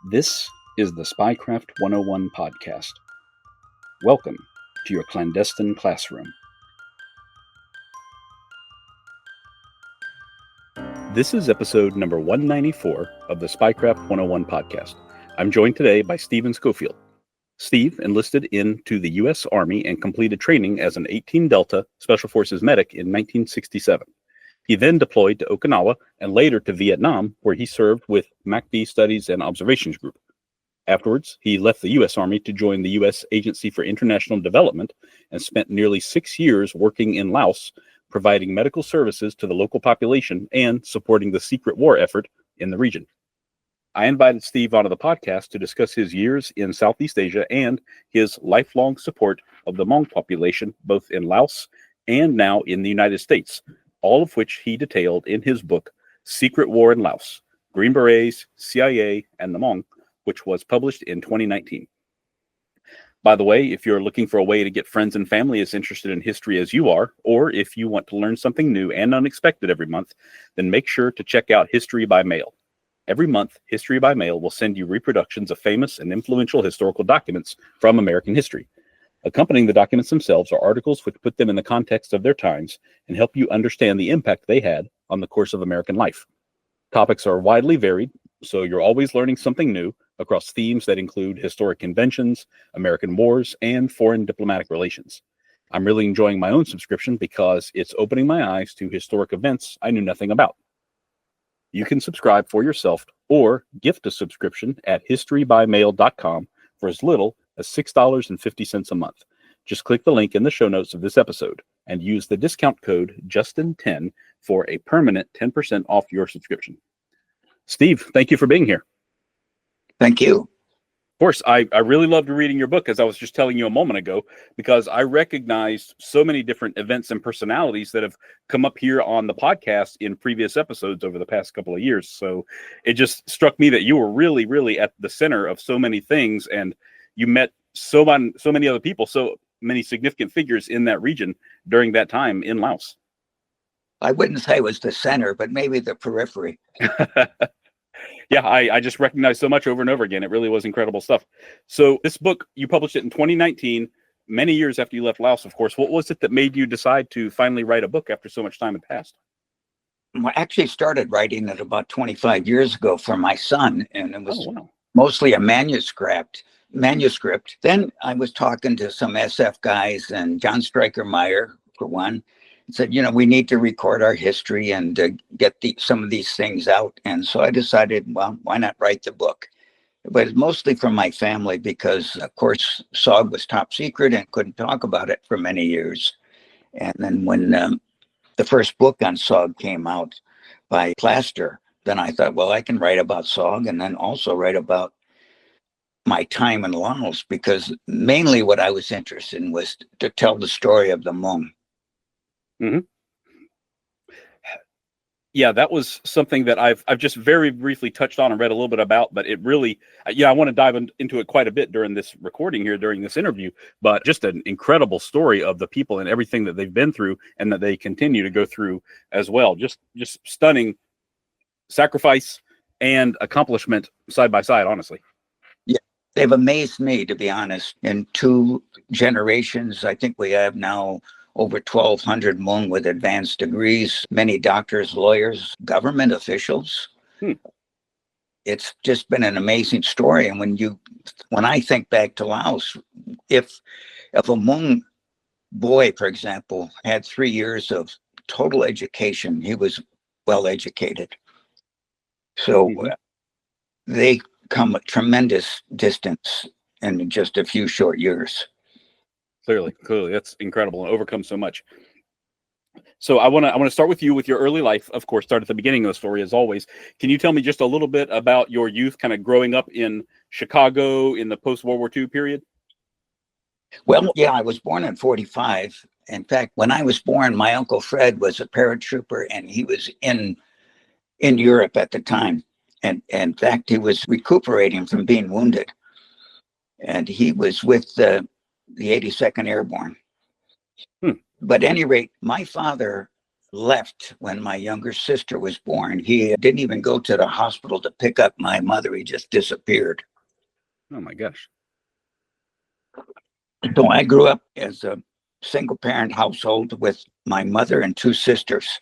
This is the Spycraft 101 podcast. Welcome to your clandestine classroom. This is episode number 194 of the Spycraft 101 podcast. I'm joined today by Stephen Schofield. Steve enlisted into the U.S. Army and completed training as an 18 Delta Special Forces medic in 1967. He then deployed to Okinawa and later to Vietnam, where he served with MACV Studies and Observations Group. Afterwards, he left the U.S. Army to join the U.S. Agency for International Development and spent nearly 6 years working in Laos, providing medical services to the local population and supporting the secret war effort in the region. I invited Steve onto the podcast to discuss his years in Southeast Asia and his lifelong support of the Hmong population, both in Laos and now in the United States, all of which he detailed in his book, Secret War in Laos, Green Berets, CIA, and the Hmong, which was published in 2019. By the way, if you're looking for a way to get friends and family as interested in history as you are, or if you want to learn something new and unexpected every month, then make sure to check out History by Mail. Every month, History by Mail will send you reproductions of famous and influential historical documents from American history. Accompanying the documents themselves are articles which put them in the context of their times and help you understand the impact they had on the course of American life. Topics are widely varied, so you're always learning something new across themes that include historic conventions, American wars, and foreign diplomatic relations. I'm really enjoying my own subscription because it's opening my eyes to historic events I knew nothing about. You can subscribe for yourself or gift a subscription at historybymail.com for as little as $6.50 a month. Just click the link in the show notes of this episode and use the discount code Justin10 for a permanent 10% off your subscription. Steve, thank you for being here. Thank you. Of course, I really loved reading your book, as I was just telling you a moment ago, because I recognized so many different events and personalities that have come up here on the podcast in previous episodes over the past couple of years. So it just struck me that you were really, really at the center of so many things, and you met so many other people, so many significant figures in that region during that time in Laos. I wouldn't say it was the center, but maybe the periphery. Yeah, I just recognized so much over and over again. It really was incredible stuff. So this book, you published it in 2019, many years after you left Laos, of course. What was it that made you decide to finally write a book after so much time had passed? I actually started writing it about 25 years ago for my son, and it was mostly a manuscript. Then I was talking to some SF guys and John Stryker Meyer, for one, said, we need to record our history and get some of these things out. And so I decided, well, why not write the book? But it's mostly from my family because, of course, SOG was top secret and couldn't talk about it for many years. And then when the first book on SOG came out by Plaster, then I thought, well, I can write about SOG and then also write about my time in Laos, because mainly what I was interested in was to tell the story of the Hmong. Mm-hmm. Yeah, that was something that I've just very briefly touched on and read a little bit about, but it really, I want to dive into it quite a bit during this recording here, during this interview, but just an incredible story of the people and everything that they've been through and that they continue to go through as well. Just stunning sacrifice and accomplishment side by side, honestly. Yeah, they've amazed me, to be honest. In 2 generations, I think we have now over 1,200 Hmong with advanced degrees, many doctors, lawyers, government officials. It's just been an amazing story. And when I think back to Laos, if a Hmong boy, for example, had 3 years of total education, he was well educated. So they come a tremendous distance in just a few short years. Clearly, that's incredible and overcome so much. So I want to start with you with your early life. Of course, start at the beginning of the story as always. Can you tell me just a little bit about your youth, kind of growing up in Chicago in the post-World War II period? Well, yeah, I was born in 1945. In fact, when I was born, my Uncle Fred was a paratrooper, and he was in Europe at the time. And in fact, he was recuperating from being wounded. And he was with the 82nd Airborne. But at any rate, my father left when my younger sister was born. He didn't even go to the hospital to pick up my mother. He just disappeared. Oh my gosh. So I grew up as a single parent household with my mother and two sisters.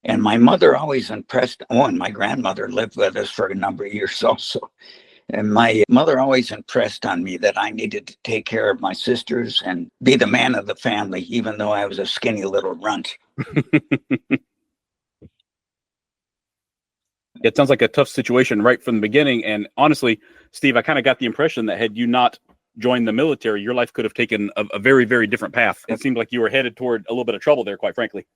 And my mother always impressed, and my grandmother lived with us for a number of years also. And my mother always impressed on me that I needed to take care of my sisters and be the man of the family, even though I was a skinny little runt. It sounds like a tough situation right from the beginning. And honestly, Steve, I kind of got the impression that had you not joined the military, your life could have taken a very, very different path. It seemed like you were headed toward a little bit of trouble there, quite frankly.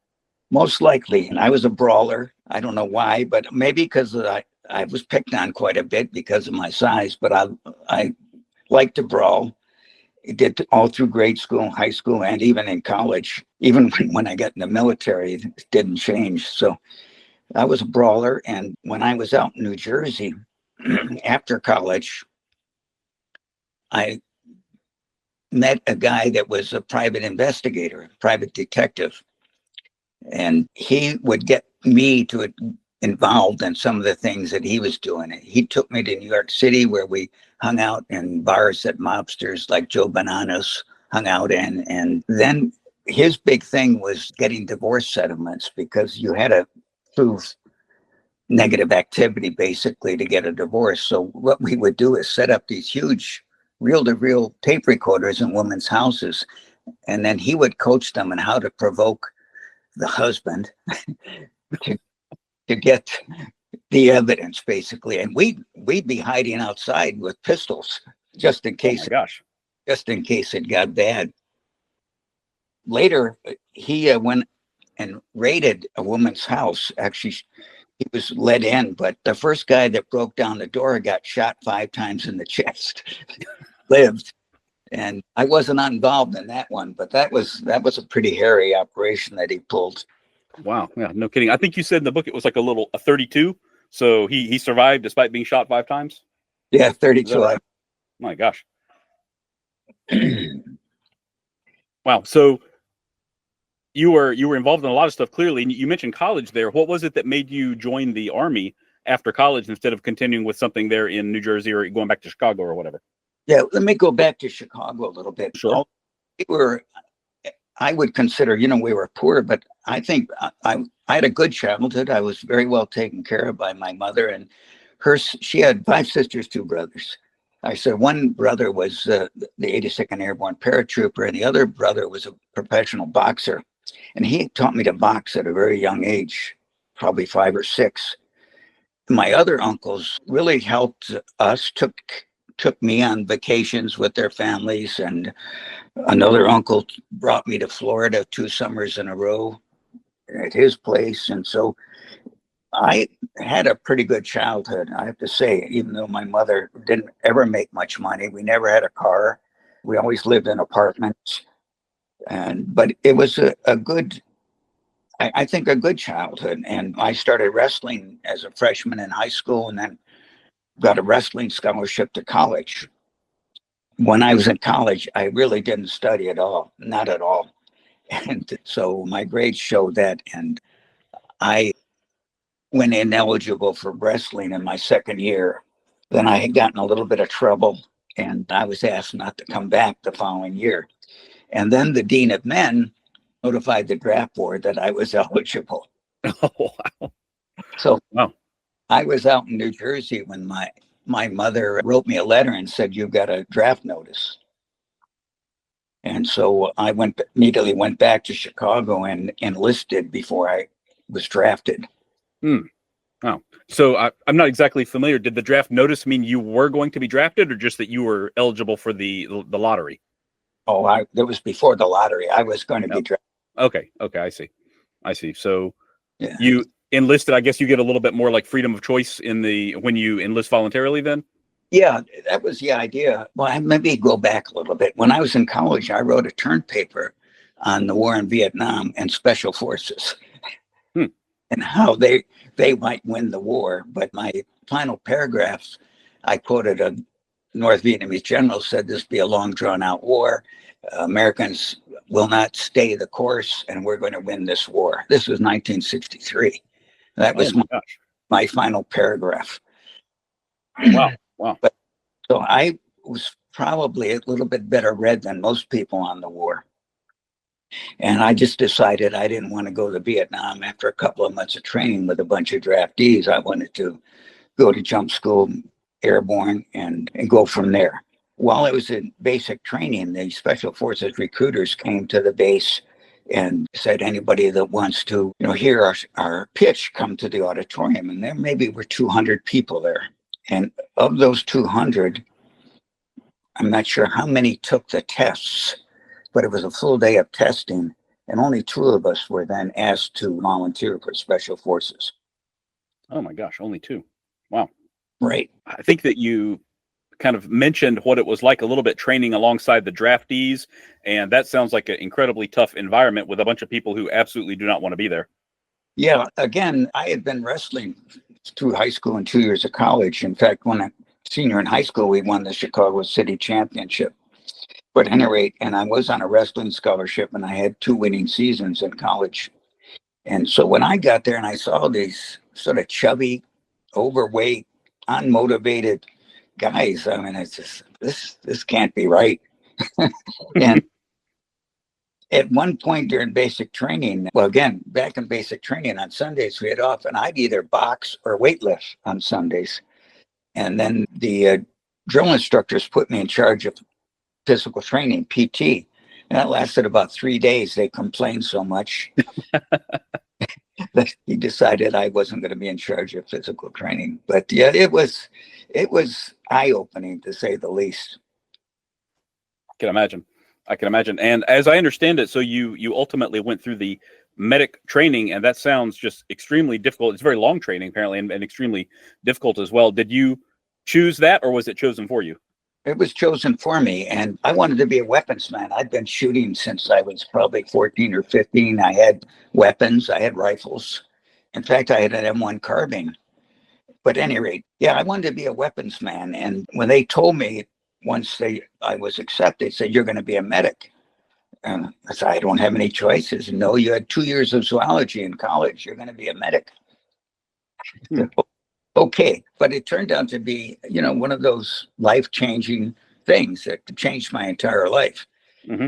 Most likely. And I was a brawler. I don't know why, but maybe because I was picked on quite a bit because of my size, but I liked to brawl. It did all through grade school, high school, and even in college. Even when I got in the military, it didn't change. So I was a brawler. And when I was out in New Jersey after college, I met a guy that was a private investigator, a private detective. And he would get me to involved in some of the things that he was doing. He took me to New York City, where we hung out in bars that mobsters like Joe Bananas hung out in. And then his big thing was getting divorce settlements, because you had to prove negative activity basically to get a divorce. So what we would do is set up these huge reel-to-reel tape recorders in women's houses, and then he would coach them on how to provoke the husband to get the evidence, basically. And we'd be hiding outside with pistols just in case. Oh my gosh. Just in case it got bad. Later, he went and raided a woman's house. Actually, he was let in, but the first guy that broke down the door got shot 5 times in the chest. Lived. And I wasn't involved in that one, but that was a pretty hairy operation that he pulled. Wow. Yeah, no kidding. I think you said in the book it was like a 32. So he survived despite being shot 5 times? Yeah, 32. Right? My gosh. Wow. So you were involved in a lot of stuff, clearly. And you mentioned college there. What was it that made you join the Army after college instead of continuing with something there in New Jersey or going back to Chicago or whatever? Yeah, let me go back to Chicago a little bit. Sure. I would consider, we were poor, but I think I had a good childhood. I was very well taken care of by my mother, and she had 5 sisters, 2 brothers. I said one brother was the 82nd Airborne paratrooper, and the other brother was a professional boxer. And he taught me to box at a very young age, probably 5 or 6. My other uncles really helped us, took me on vacations with their families, and another uncle brought me to Florida 2 summers in a row at his place. And so I had a pretty good childhood, I have to say, even though my mother didn't ever make much money. We never had a car. We always lived in apartments. But it was a good, I think, a good childhood. And I started wrestling as a freshman in high school, and then got a wrestling scholarship to college. When I was in college, I really didn't study at all, not at all. And so my grades showed that, and I went ineligible for wrestling in my second year. Then I had gotten a little bit of trouble, and I was asked not to come back the following year. And then the dean of men notified the draft board that I was eligible. Oh, wow. So wow. I was out in New Jersey when my mother wrote me a letter and said, "You've got a draft notice." And so I immediately went back to Chicago and enlisted before I was drafted. Wow. So I'm not exactly familiar. Did the draft notice mean you were going to be drafted, or just that you were eligible for the lottery? Oh, that was before the lottery. I was going to be drafted. Okay, I see. So yeah. You enlisted, I guess you get a little bit more like freedom of choice when you enlist voluntarily then? Yeah, that was the idea. Well, maybe go back a little bit. When I was in college, I wrote a term paper on the war in Vietnam and special forces and how they might win the war. But my final paragraphs, I quoted North Vietnamese general said this be a long drawn out war. Americans will not stay the course, and we're going to win this war. This was 1963. That was my final paragraph. Wow. But, so I was probably a little bit better read than most people on the war. And I just decided I didn't want to go to Vietnam after a couple of months of training with a bunch of draftees. I wanted to go to jump school, airborne, and go from there. While I was in basic training, the Special Forces recruiters came to the base and said, anybody that wants to, hear our pitch, come to the auditorium. And there maybe were 200 people there. And of those 200, I'm not sure how many took the tests, but it was a full day of testing. And only 2 of us were then asked to volunteer for Special Forces. Oh my gosh, only 2. Wow. Right. I think that you kind of mentioned what it was like a little bit training alongside the draftees, and that sounds like an incredibly tough environment with a bunch of people who absolutely do not want to be there. Yeah, again, I had been wrestling through high school and 2 years of college. In fact, when I was senior in high school, we won the Chicago City Championship. But at any rate, and I was on a wrestling scholarship, and I had 2 winning seasons in college. And so when I got there and I saw these sort of chubby, overweight, unmotivated guys, I mean, it's just, this can't be right. And at one point during basic training, well, again, back in basic training on Sundays, we had off, and I'd either box or weightlift on Sundays. And then the drill instructors put me in charge of physical training, PT. And that lasted about 3 days. They complained so much that he decided I wasn't going to be in charge of physical training. But yeah, it was eye-opening, to say the least. I can imagine. And as I understand it, so you ultimately went through the medic training, and that sounds just extremely difficult. It's very long training, apparently, and extremely difficult as well. Did you choose that, or was it chosen for you? It was chosen for me, and I wanted to be a weapons man. I'd been shooting since I was probably 14 or 15. I had weapons. I had rifles. In fact, I had an M1 carbine. But at any rate, yeah, I wanted to be a weapons man. And when they told me once I was accepted, they said, you're going to be a medic. And I said, I don't have any choices. No, you had 2 years of zoology in college. You're going to be a medic. Okay. But it turned out to be, one of those life-changing things that changed my entire life. Mm-hmm.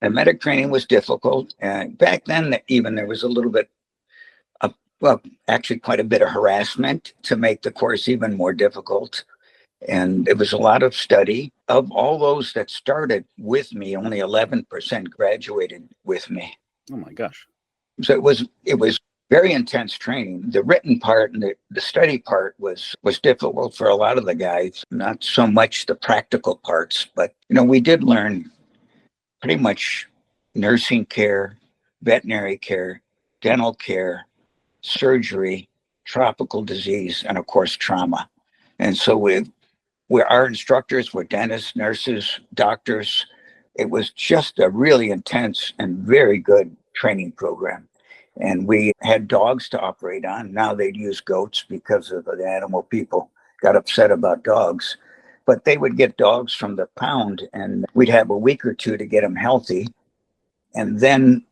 And medic training was difficult. And back then, even there was a little bit actually quite a bit of harassment to make the course even more difficult. And it was a lot of study. Of all those that started with me, only 11% graduated with me. Oh my gosh. So it was very intense training. The written part and the study part was difficult for a lot of the guys, not so much the practical parts, but we did learn pretty much nursing care, veterinary care, dental care, surgery, tropical disease, and of course trauma. And so our instructors were dentists, nurses, doctors. It was just a really intense and very good training program. And we had dogs to operate on. Now they'd use goats because of the animal people got upset about dogs. But they would get dogs from the pound, and we'd have a week or 2 to get them healthy. And then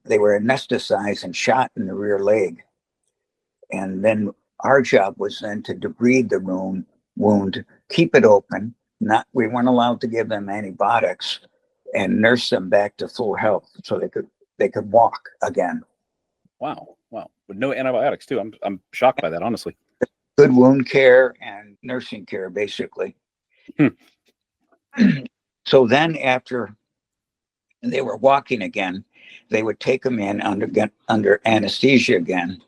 they were anesthetized and shot in the rear leg. And then our job was then to debride the wound, keep it open. We weren't allowed to give them antibiotics, and nurse them back to full health so they could walk again. Wow. With no antibiotics too. I'm shocked by that, honestly. Good wound care and nursing care, basically. So then after they were walking again, they would take them in under anesthesia again.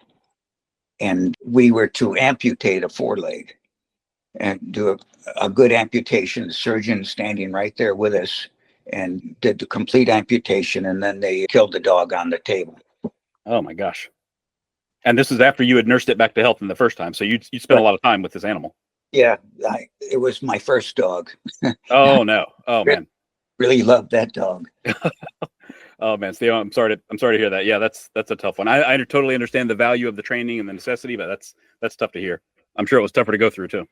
And we were to amputate a foreleg and do a good amputation. The surgeon standing right there with us and did the complete amputation. And then they killed the dog on the table. Oh my gosh. And this is after you had nursed it back to health in the first time. So you spent a lot of time with this animal. Yeah, it was my first dog. Oh no. Oh man. Really loved that dog. Oh man, Steve, I'm sorry to hear that. Yeah, that's a tough one. I totally understand the value of the training and the necessity, but that's tough to hear. I'm sure it was tougher to go through too.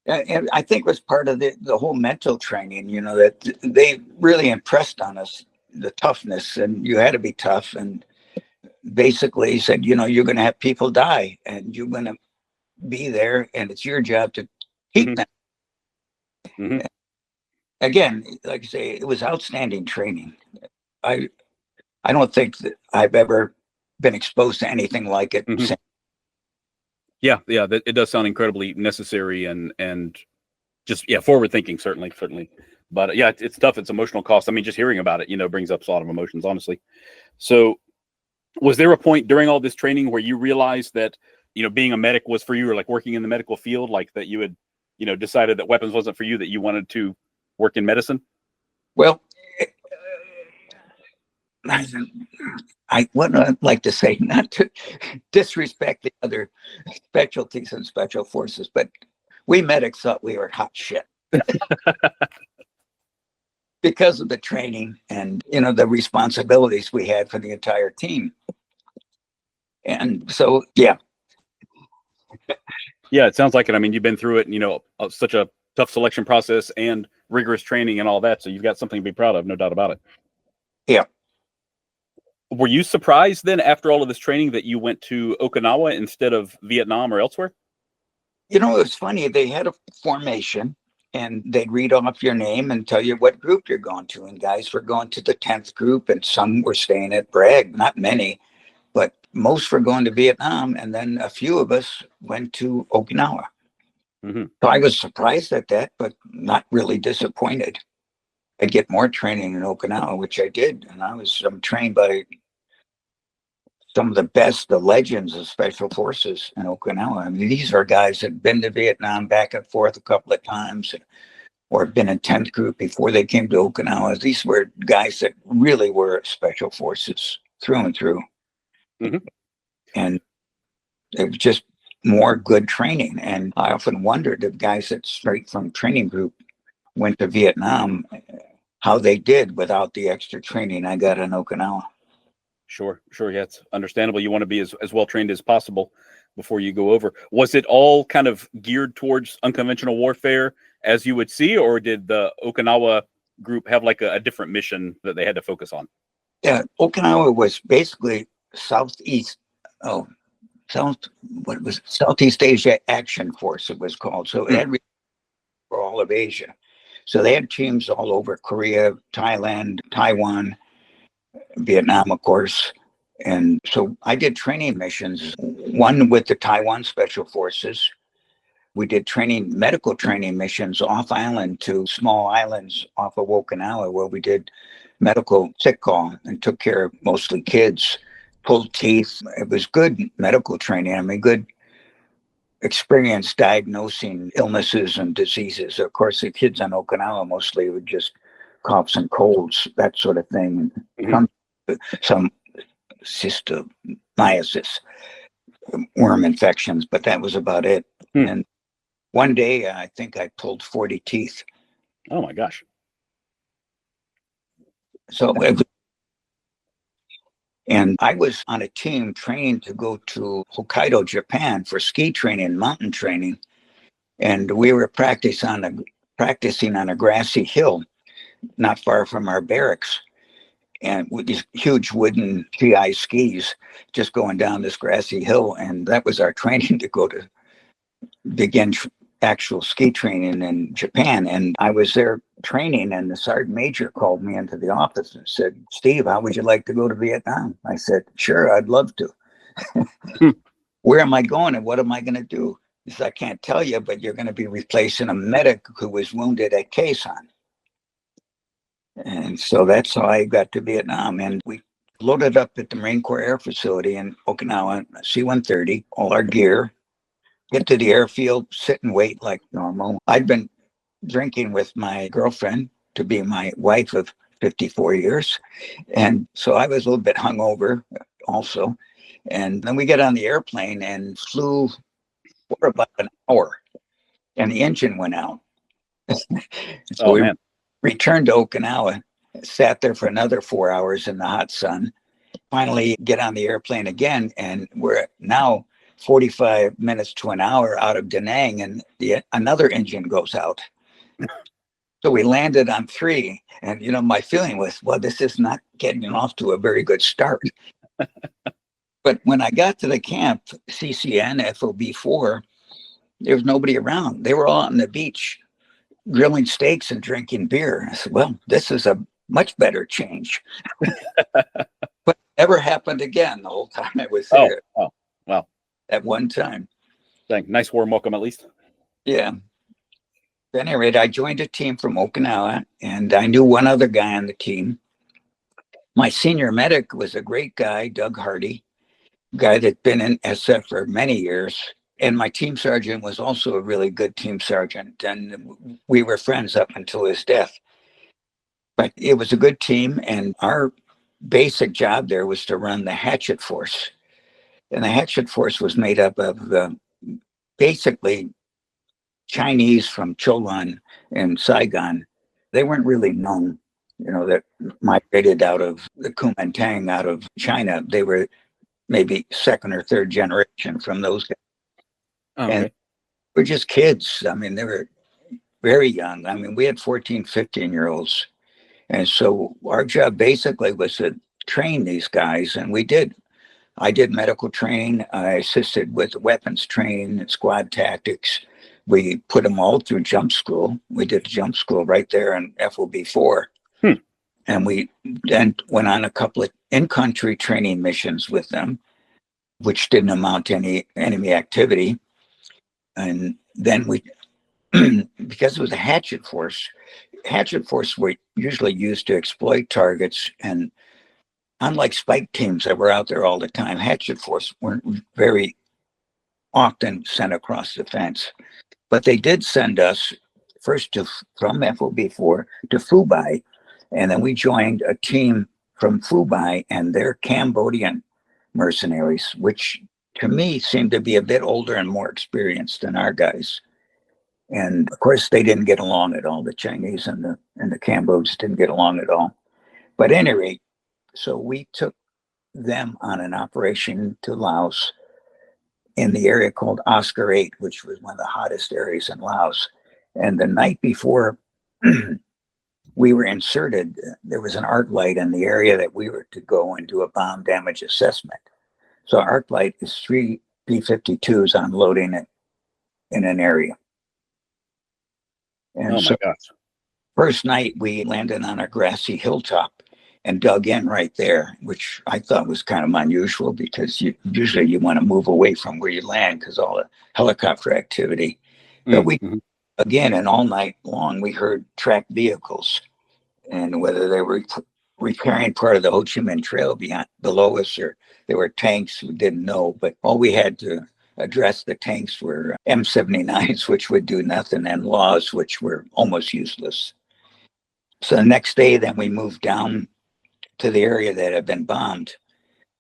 And I think it was part of the whole mental training, that they really impressed on us, the toughness, and you had to be tough. And basically said, you're going to have people die and you're going to be there and it's your job to keep them. Mm-hmm. Again, like I say, it was outstanding training. I don't think that I've ever been exposed to anything like it. Mm-hmm. Yeah, it does sound incredibly necessary and just forward thinking, certainly. But it's tough. It's emotional cost. I mean, just hearing about it, brings up a lot of emotions, honestly. So, was there a point during all this training where you realized that being a medic was for you, or like working in the medical field, like that you had decided that weapons wasn't for you, that you wanted to work in medicine? Well, I would like to say, not to disrespect the other specialties and special forces, but we medics thought we were hot shit because of the training and, the responsibilities we had for the entire team. And so, yeah. Yeah, it sounds like it. I mean, you've been through it, such a tough selection process and rigorous training and all that. So you've got something to be proud of, no doubt about it. Yeah. Were you surprised then after all of this training that you went to Okinawa instead of Vietnam or elsewhere? It was funny. They had a formation and they'd read off your name and tell you what group you're going to. And guys were going to the 10th group and some were staying at Bragg, not many, but most were going to Vietnam. And then a few of us went to Okinawa. Mm-hmm. So I was surprised at that, but not really disappointed. I'd get more training in Okinawa, which I did. And I'm trained by some of the best, the legends of special forces in Okinawa. I mean, these are guys that have been to Vietnam back and forth a couple of times or been in 10th group before they came to Okinawa. These were guys that really were special forces through and through. Mm-hmm. And it was just more good training. And I often wondered if guys that straight from training group went to Vietnam, how they did without the extra training I got in Okinawa. Sure. Yeah, it's understandable. You want to be as well trained as possible before you go over. Was it all kind of geared towards unconventional warfare as you would see, or did the Okinawa group have like a different mission that they had to focus on? Yeah, Okinawa was basically Southeast Asia Action Force, it was called. So it had for all of Asia. So they had teams all over Korea, Thailand, Taiwan, Vietnam, of course. And so I did training missions, one with the Taiwan Special Forces. We did medical training missions off island to small islands off of Okinawa, where we did medical sick call and took care of mostly kids, pulled teeth. It was good medical training. I mean, good experience diagnosing illnesses and diseases. Of course, the kids on Okinawa mostly were just coughs and colds, that sort of thing. Some cysticercosis, worm infections, but that was about it. And one day, I think I pulled 40 teeth. Oh my gosh. So, and I was on a team training to go to Hokkaido, Japan for ski training, mountain training. And we were practicing on a grassy hill not far from our barracks. And with these huge wooden GI skis just going down this grassy hill. And that was our training to go to begin actual ski training in Japan. And I was there training, and the sergeant major called me into the office and said, "Steve, how would you like to go to Vietnam?" I said, "Sure, I'd love to." "Where am I going and what am I going to do?" He said, "I can't tell you, but you're going to be replacing a medic who was wounded at Khe Sanh." And so that's how I got to Vietnam. And we loaded up at the Marine Corps Air Facility in Okinawa, C-130, all our gear, get to the airfield, sit and wait like normal. I'd been drinking with my girlfriend to be my wife of 54 years. And so I was a little bit hungover also. And then we get on the airplane and flew for about an hour and the engine went out. So we returned to Okinawa, sat there for another 4 hours in the hot sun, finally get on the airplane again. And we're now 45 minutes to an hour out of Da Nang, and another engine goes out. So we landed on 3. And, my feeling was, well, this is not getting off to a very good start. But when I got to the camp, CCN, FOB4, there was nobody around. They were all on the beach grilling steaks and drinking beer. I said, well, this is a much better change. But it never happened again the whole time I was there. Oh, wow. At one time. Nice warm welcome, at least. Yeah. At any rate, I joined a team from Okinawa, and I knew one other guy on the team. My senior medic was a great guy, Doug Hardy, guy that'd been in SF for many years. And my team sergeant was also a really good team sergeant. And we were friends up until his death. But it was a good team. And our basic job there was to run the Hatchet force. And the Hatchet force was made up of basically Chinese from Cholan and Saigon. They weren't really known, that migrated out of the Kuomintang, out of China. They were maybe second or third generation from those guys. Okay. And we're just kids. I mean, they were very young. I mean, we had 14, 15-year-olds. And so our job basically was to train these guys, and we did. I did medical training. I assisted with weapons training and squad tactics. We put them all through jump school. We did jump school right there in FOB4. And we then went on a couple of in-country training missions with them, which didn't amount to any enemy activity. And then we, because it was a Hatchet force were usually used to exploit targets. And unlike spike teams that were out there all the time, Hatchet force weren't very often sent across the fence. But they did send us first from FOB4 to Phu Bai. And then we joined a team from Phu Bai and their Cambodian mercenaries, which to me seemed to be a bit older and more experienced than our guys. And of course, they didn't get along at all. The Chinese and the Cambodians didn't get along at all. But at any rate, so we took them on an operation to Laos in the area called Oscar 8, which was one of the hottest areas in Laos. And the night before we were inserted, there was an arc light in the area that we were to go and do a bomb damage assessment. So arc light is 3 B-52s unloading it in an area. And my gosh. First night we landed on a grassy hilltop and dug in right there, which I thought was kind of unusual because usually you want to move away from where you land because all the helicopter activity. But we, again, and all night long, we heard tracked vehicles, and whether they were repairing part of the Ho Chi Minh Trail below us or there were tanks, we didn't know. But all we had to address the tanks were M79s, which would do nothing, and Laws, which were almost useless. So the next day, then we moved down to the area that had been bombed,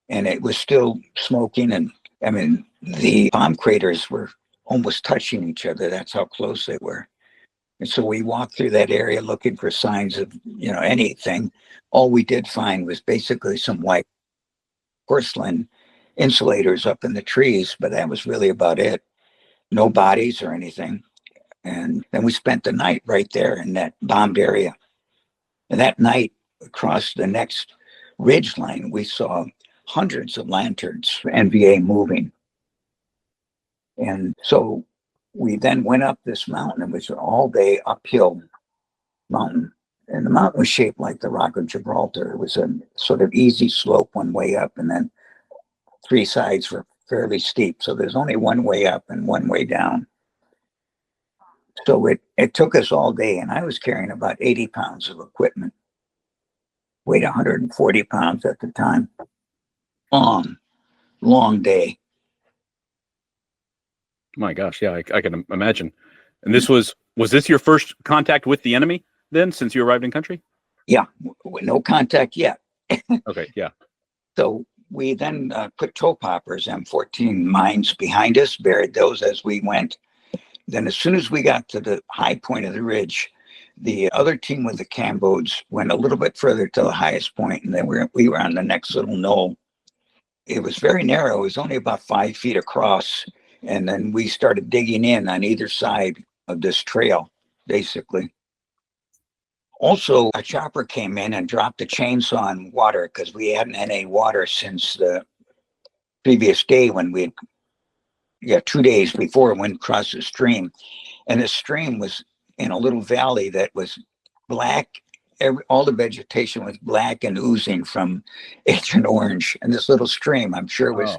and it was still smoking. And I mean, the bomb craters were almost touching each other. That's how close they were. And so we walked through that area looking for signs of, anything. All we did find was basically some white porcelain insulators up in the trees, but that was really about it. No bodies or anything. And then we spent the night right there in that bombed area. And that night, across the next ridge line, we saw hundreds of lanterns for NVA moving. And so we then went up this mountain. It was an all-day uphill mountain. And the mountain was shaped like the Rock of Gibraltar. It was a sort of easy slope one way up, and then 3 sides were fairly steep. So there's only one way up and one way down. So it took us all day, and I was carrying about 80 pounds of equipment. Weighed 140 pounds at the time. Long day. My gosh, yeah, I can imagine. And this was this your first contact with the enemy then, since you arrived in country? Yeah, no contact yet. Okay, yeah. So we then put toe poppers, M14 mines behind us, buried those as we went. Then as soon as we got to the high point of the ridge, the other team with the Cambodians went a little bit further to the highest point, and then we were on the next little knoll. It was very narrow. It was only about 5 feet across. And then we started digging in on either side of this trail, basically. Also, a chopper came in and dropped a chainsaw in water because we hadn't had any water since the previous day when 2 days before it went across the stream. And the stream was in a little valley that was black. All the vegetation was black and oozing from Agent Orange. And this little stream, I'm sure, was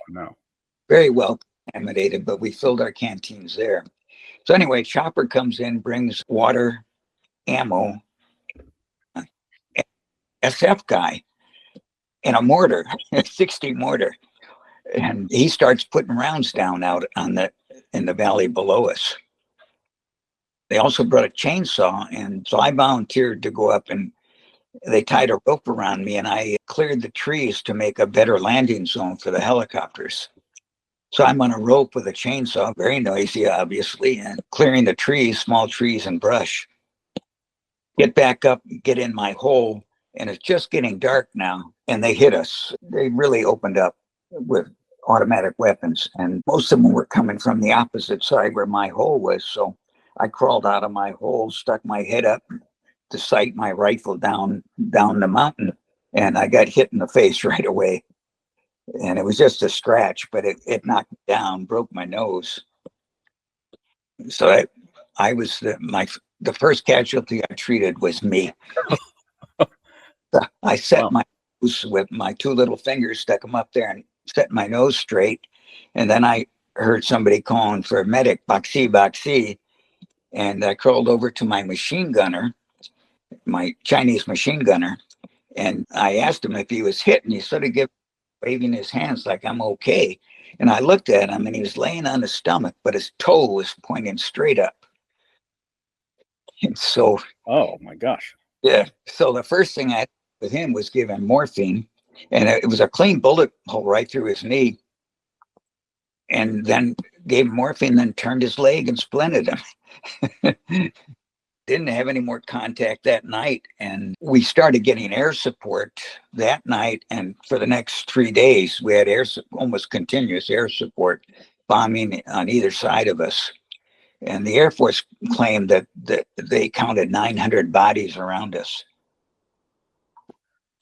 very well contaminated, but we filled our canteens there. So anyway, chopper comes in, brings water, ammo, SF guy, and a mortar, a 60 mortar. And he starts putting rounds down out in the valley below us. They also brought a chainsaw, and so I volunteered to go up, and they tied a rope around me, and I cleared the trees to make a better landing zone for the helicopters. So I'm on a rope with a chainsaw, very noisy, obviously, and clearing the trees, small trees and brush. Get back up, get in my hole, and it's just getting dark now, and they hit us. They really opened up with automatic weapons, and most of them were coming from the opposite side where my hole was. So I crawled out of my hole, stuck my head up to sight my rifle down the mountain, and I got hit in the face right away. And it was just a scratch, but it knocked me down, broke my nose. So I was the first casualty I treated was me. I set my nose with my 2 little fingers, stuck them up there and set my nose straight. And then I heard somebody calling for a medic, Baxi, Baxi. And I crawled over to my machine gunner, my Chinese machine gunner, and I asked him if he was hit, and he sort of waving his hands like I'm okay. And I looked at him, and he was laying on his stomach, but his toe was pointing straight up. And so, oh my gosh, yeah. So the first thing I did with him was give him morphine, and it was a clean bullet hole right through his knee. And then gave him morphine, then turned his leg and splinted him. Didn't have any more contact that night. And we started getting air support that night. And for the next 3 days, we had almost continuous air support, bombing on either side of us. And the Air Force claimed that they counted 900 bodies around us.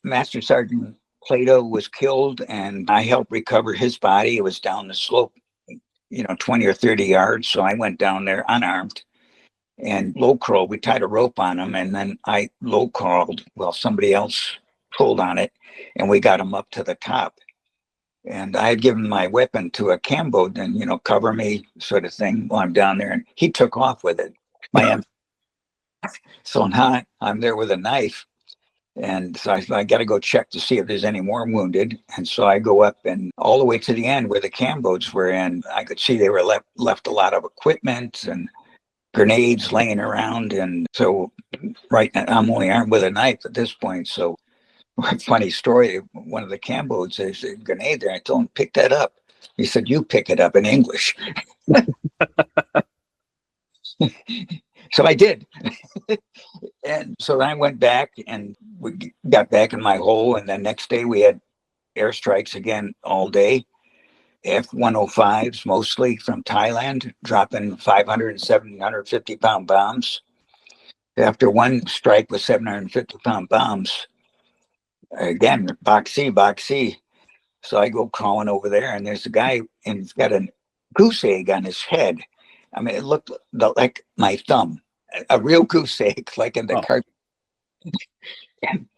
Master Sergeant Plato was killed, and I helped recover his body. It was down the slope, 20 or 30 yards. So I went down there unarmed and low crawled. We tied a rope on him, and then I low crawled while somebody else pulled on it, and we got him up to the top. And I had given my weapon to a Cambodian, cover me sort of thing while I'm down there, and he took off with it. So now I'm there with a knife, and so I got to go check to see if there's any more wounded. And so I go up and all the way to the end where the Cambodians were, and I could see they were left a lot of equipment and grenades laying around. And so right now I'm only armed with a knife at this point. So funny story, one of the Cambodians, there's a grenade there. I told him, pick that up. He said, you pick it up in English. So I did. And so I went back and we got back in my hole. And the next day we had airstrikes again all day. F-105s, mostly from Thailand, dropping 500 and 750 pound bombs. After one strike with 750 pound bombs, again, boxy. So I go crawling over there, and there's a guy, and he's got a goose egg on his head. I mean, it looked like my thumb, a real goose egg, like in the cartoon.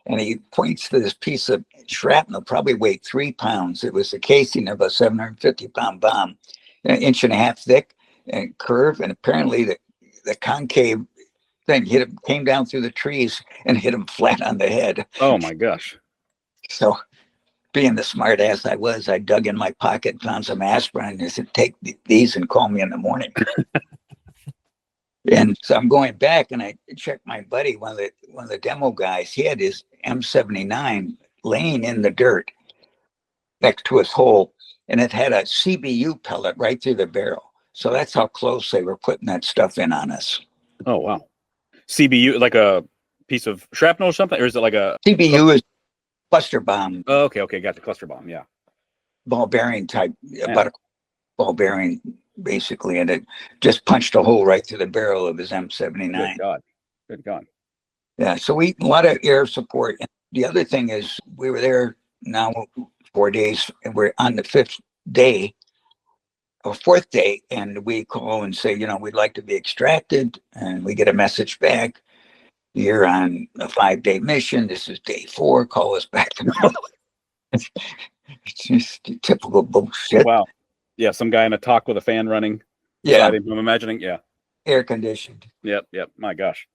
And he points to this piece of shrapnel, probably weighed 3 pounds. It was the casing of a 750 pound bomb, an inch and a half thick and curve. And apparently the concave thing came down through the trees and hit him flat on the head. Oh my gosh. So being the smart ass I was, I dug in my pocket, found some aspirin, and said, take these and call me in the morning. And so I'm going back, and I checked my buddy, one of the demo guys. He had his M79 laying in the dirt next to his hole, and it had a CBU pellet right through the barrel. So that's how close they were putting that stuff in on us. Oh wow. CBU, like a piece of shrapnel or something, or is it like a CBU is cluster bomb? Oh, okay, got the cluster bomb. Yeah. ball bearing type, about a ball bearing basically, and it just punched a hole right through the barrel of his M79. Good God. Yeah, so a lot of air support. And the other thing is, we were there now 4 days, and we're on the fifth day or fourth day, and we call and say, we'd like to be extracted, and we get a message back. You're on a 5-day mission. This is day 4. Call us back tomorrow. It's just typical bullshit. Wow. Yeah, some guy in a talk with a fan running. Yeah, I'm imagining. Yeah, air conditioned. Yep. My gosh.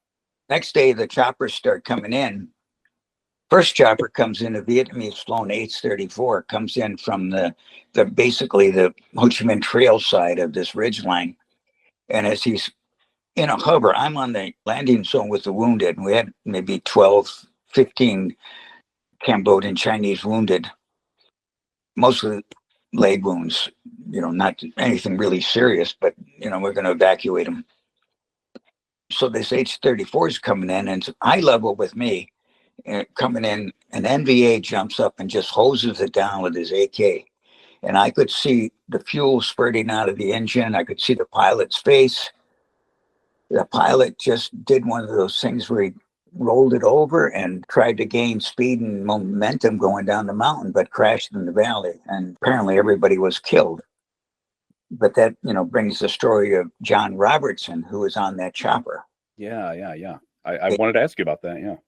Next day, the choppers start coming in. First chopper comes in, a Vietnamese flown H-34, comes in from the basically the Ho Chi Minh Trail side of this ridge line. And as he's in a hover, I'm on the landing zone with the wounded. And we had maybe 12, 15 Cambodian Chinese wounded, mostly leg wounds, not anything really serious, but, we're going to evacuate them. So this H-34 is coming in, and it's eye level with me. Coming in, an NVA jumps up and just hoses it down with his AK. And I could see the fuel spurting out of the engine. I could see the pilot's face. The pilot just did one of those things where he rolled it over and tried to gain speed and momentum going down the mountain, but crashed in the valley. And apparently everybody was killed. But that, brings the story of John Robertson, who was on that chopper. Yeah. I wanted to ask you about that.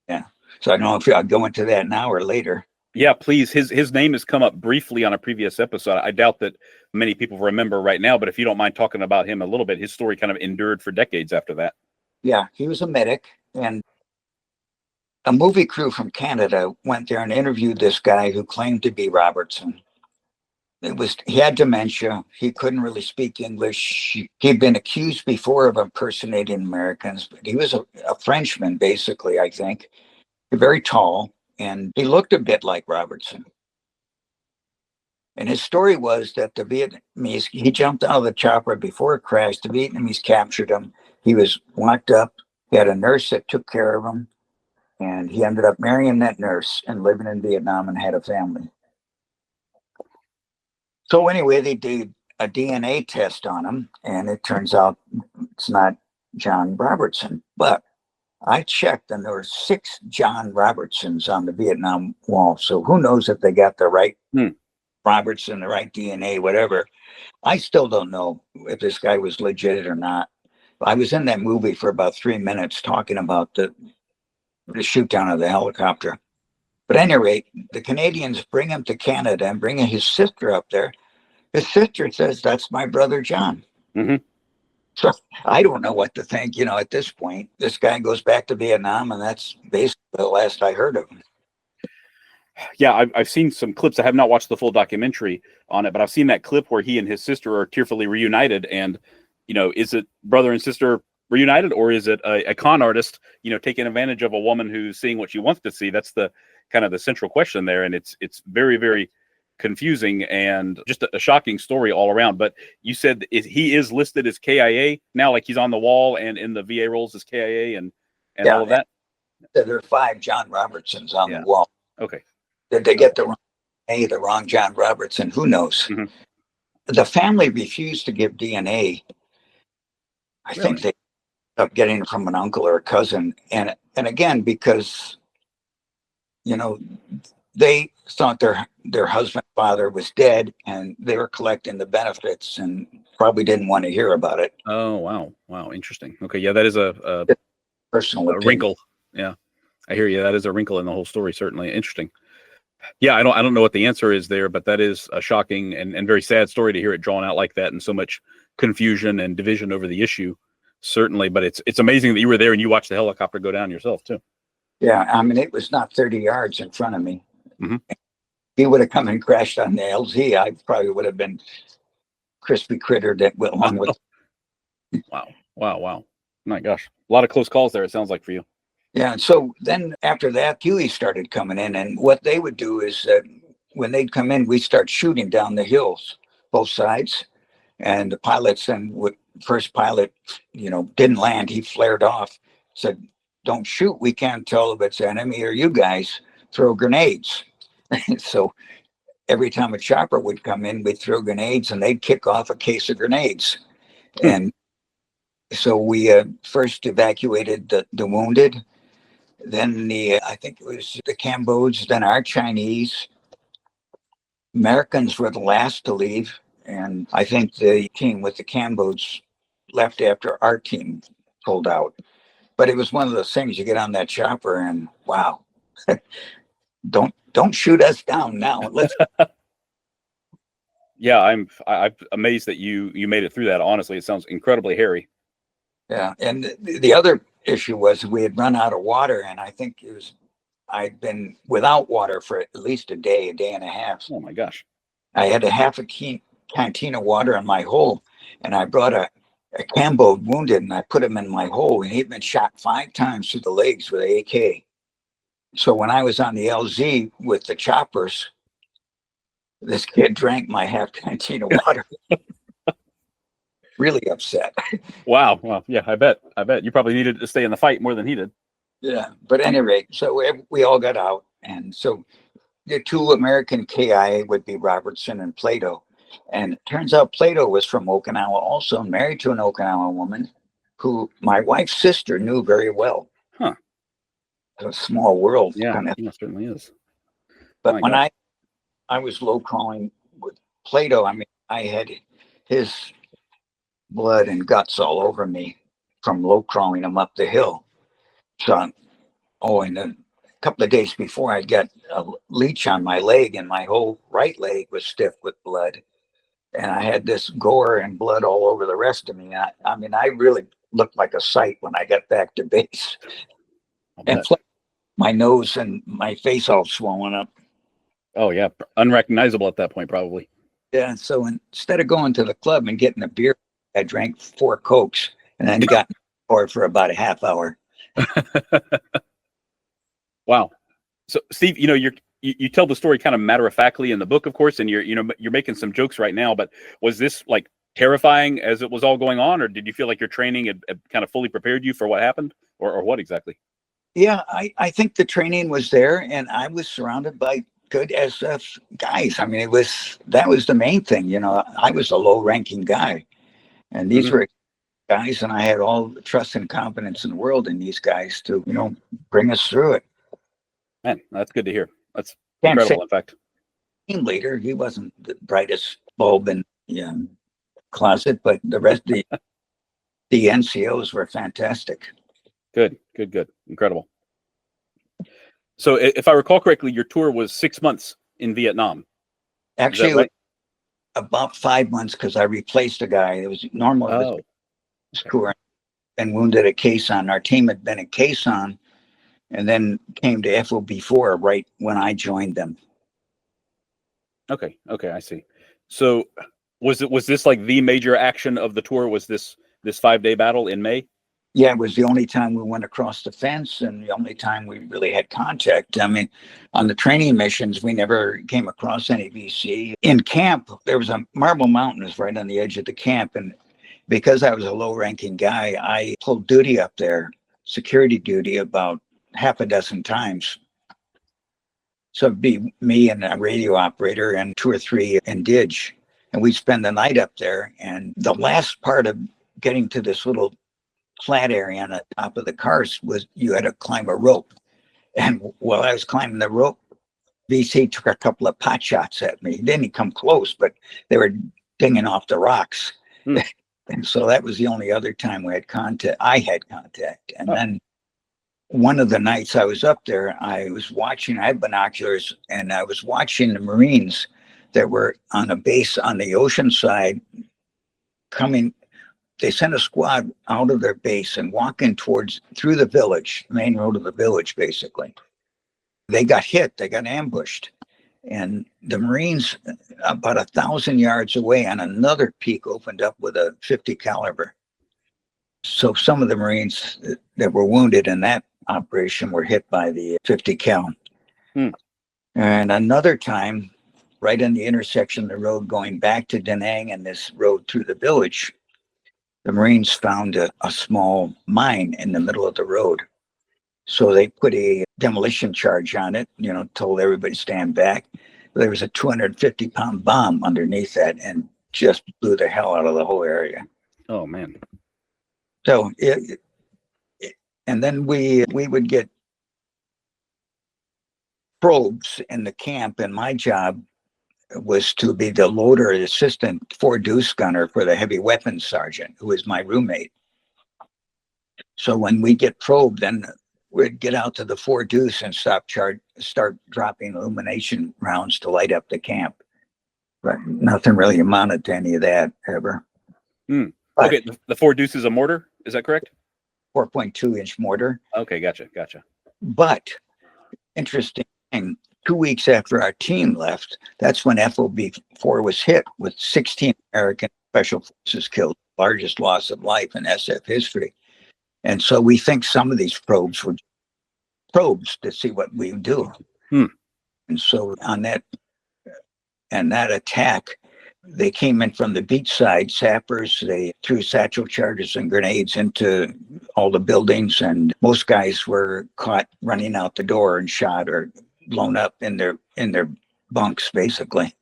Yeah. So I don't know if I'll go into that now or later. Yeah, please. His name has come up briefly on a previous episode. I doubt that many people remember right now, but if you don't mind talking about him a little bit, his story kind of endured for decades after that. Yeah, he was a medic, and a movie crew from Canada went there and interviewed this guy who claimed to be Robertson. He had dementia. He couldn't really speak English. He'd been accused before of impersonating Americans, but he was a Frenchman, basically, I think. Very tall, and he looked a bit like Robertson. And his story was that the Vietnamese, he jumped out of the chopper before it crashed. The Vietnamese captured him. He was locked up. He had a nurse that took care of him, and he ended up marrying that nurse and living in Vietnam and had a family. So anyway, they did a DNA test on him, and it turns out it's not John Robertson. But I checked, and there were 6 John Robertsons on the Vietnam Wall. So who knows if they got the right Robertson, the right DNA, whatever. I still don't know if this guy was legit or not. I was in that movie for about 3 minutes talking about the shoot down of the helicopter. But at any rate, the Canadians bring him to Canada and bring his sister up there. His sister says, "That's my brother, John." Mm-hmm. So I don't know what to think, at this point. This guy goes back to Vietnam, and that's basically the last I heard of him. Yeah, I've seen some clips. I have not watched the full documentary on it, but I've seen that clip where he and his sister are tearfully reunited. And, is it brother and sister reunited, or is it a con artist, taking advantage of a woman who's seeing what she wants to see? That's the kind of the central question there. And it's very, very confusing and just a shocking story all around. But you said he is listed as KIA now, like he's on the wall and in the VA rolls as KIA and all of that. There are 5 John Robertsons on the wall. Okay. Did they get the wrong John Robertson? Who knows? Mm-hmm. The family refused to give DNA. I think they ended up getting it from an uncle or a cousin. And again, because, they thought their husband, father was dead, and they were collecting the benefits and probably didn't want to hear about it. Oh, wow. Interesting. Okay. Yeah, that is a personal wrinkle. Yeah, I hear you. That is a wrinkle in the whole story. Certainly interesting. Yeah, I don't know what the answer is there, but that is a shocking and very sad story to hear it drawn out like that, and so much confusion and division over the issue. Certainly, but it's amazing that you were there and you watched the helicopter go down yourself too. Yeah, I mean, it was not 30 yards in front of me. Mm-hmm. If he would have come and crashed on the LZ, I probably would have been crispy critter that went along with. Wow. My gosh, a lot of close calls there. It sounds like for you. Yeah, and so then after that, Huey started coming in, and what they would do is that when they'd come in, we'd start shooting down the hills, both sides, and the pilots then first pilot, didn't land. He flared off, said, "Don't shoot. We can't tell if it's enemy or you guys. Throw grenades." So every time a chopper would come in, we'd throw grenades and they'd kick off a case of grenades. And so we first evacuated the wounded, then I think it was the Cambodians, then our Chinese. Americans were the last to leave. And I think the team with the Cambodians left after our team pulled out. But it was one of those things, you get on that chopper and wow, don't shoot us down now. Let's. Yeah, I'm amazed that you made it through that. Honestly, it sounds incredibly hairy. Yeah, and the other issue was we had run out of water, and I think I'd been without water for at least a day and a half. Oh my gosh! I had a half a canteen of water in my hole, and I brought a Cambo wounded, and I put him in my hole, and he'd been shot 5 times through the legs with an AK. So when I was on the LZ with the choppers, this kid drank my half canteen of water. Really upset. Wow. Well, yeah, I bet you probably needed to stay in the fight more than he did. Yeah, but at any rate, so we all got out, and so the 2 American KIA would be Robertson and Plato. And it turns out Plato was from Okinawa also, married to an Okinawa woman who my wife's sister knew very well. Huh. It's a small world. Yeah, kind of. it certainly is. But when I was low crawling with Plato, I mean, I had his blood and guts all over me from low crawling him up the hill. So, and a couple of days before, I got a leech on my leg, and my whole right leg was stiff with blood. And I had this gore and blood all over the rest of me. I mean, I really looked like a sight when I got back to base. And my nose and my face all swollen up. Oh, yeah. Unrecognizable at that point, probably. Yeah. So instead of going to the club and getting a beer, I drank 4 Cokes and then got bored for about a half hour. Wow. So, Steve, you tell the story kind of matter-of-factly in the book, of course, and you're making some jokes right now, but was this like terrifying as it was all going on, or did you feel like your training had kind of fully prepared you for what happened, or what exactly? Yeah, I think the training was there, and I was surrounded by good SF guys. I mean, that was the main thing. I was a low-ranking guy, and these were guys, and I had all the trust and confidence in the world in these guys to, bring us through it. Man, that's good to hear. That's incredible, in fact. Team leader, he wasn't the brightest bulb in the closet, but the rest of the NCOs were fantastic. Good. Incredible. So if I recall correctly, your tour was 6 months in Vietnam. Actually, right? About 5 months, because I replaced a guy. It was normal tour and wounded at Quezon. Our team had been at Quezon and then came to FOB4 right when I joined them. Okay, I see. So was this like the major action of the tour? Was this 5-day battle in May? Yeah, it was the only time we went across the fence and the only time we really had contact. I mean, on the training missions, we never came across any VC. In camp, there was a Marble Mountains right on the edge of the camp. And because I was a low-ranking guy, I pulled duty up there, security duty, about half a dozen times. So it'd be me and a radio operator and 2 or 3 indige. And we'd spend the night up there. And the last part of getting to this little flat area on the top of the cars was you had to climb a rope. And while I was climbing the rope, VC took a couple of pot shots at me. He didn't come close, but they were dinging off the rocks. And so that was the only other time I had contact. And then one of the nights I was up there, I had binoculars, and I was watching the Marines that were on a base on the ocean side coming. They sent a squad out of their base and walking through the village, main road of the village, basically. They got hit, they got ambushed. And the Marines, about 1,000 yards away on another peak, opened up with a 50 caliber. So some of the Marines that were wounded in that operation were hit by the 50 cal. And another time, right in the intersection of the road going back to Da Nang and this road through the village, the Marines found a small mine in the middle of the road. So they put a demolition charge on it, told everybody to stand back. there was a 250-pound bomb underneath that and just blew the hell out of the whole area. Oh, man. So, and then we would get probes in the camp, and my job was to be the loader assistant 4-deuce gunner for the heavy weapons sergeant, who was my roommate. So when we get probed, then we'd get out to the 4-deuce and start dropping illumination rounds to light up the camp. But nothing really amounted to any of that ever. Okay, the 4-deuce is a mortar, is that correct? 4.2-inch mortar. Okay, gotcha. But interesting thing, 2 weeks after our team left, that's when FOB-4 was hit with 16 American Special Forces killed, largest loss of life in SF history. And so we think some of these probes were probes to see what we do. And so on that attack, they came in from the beach side, sappers. They threw satchel charges and grenades into all the buildings, and most guys were caught running out the door and shot or blown up in their bunks, basically.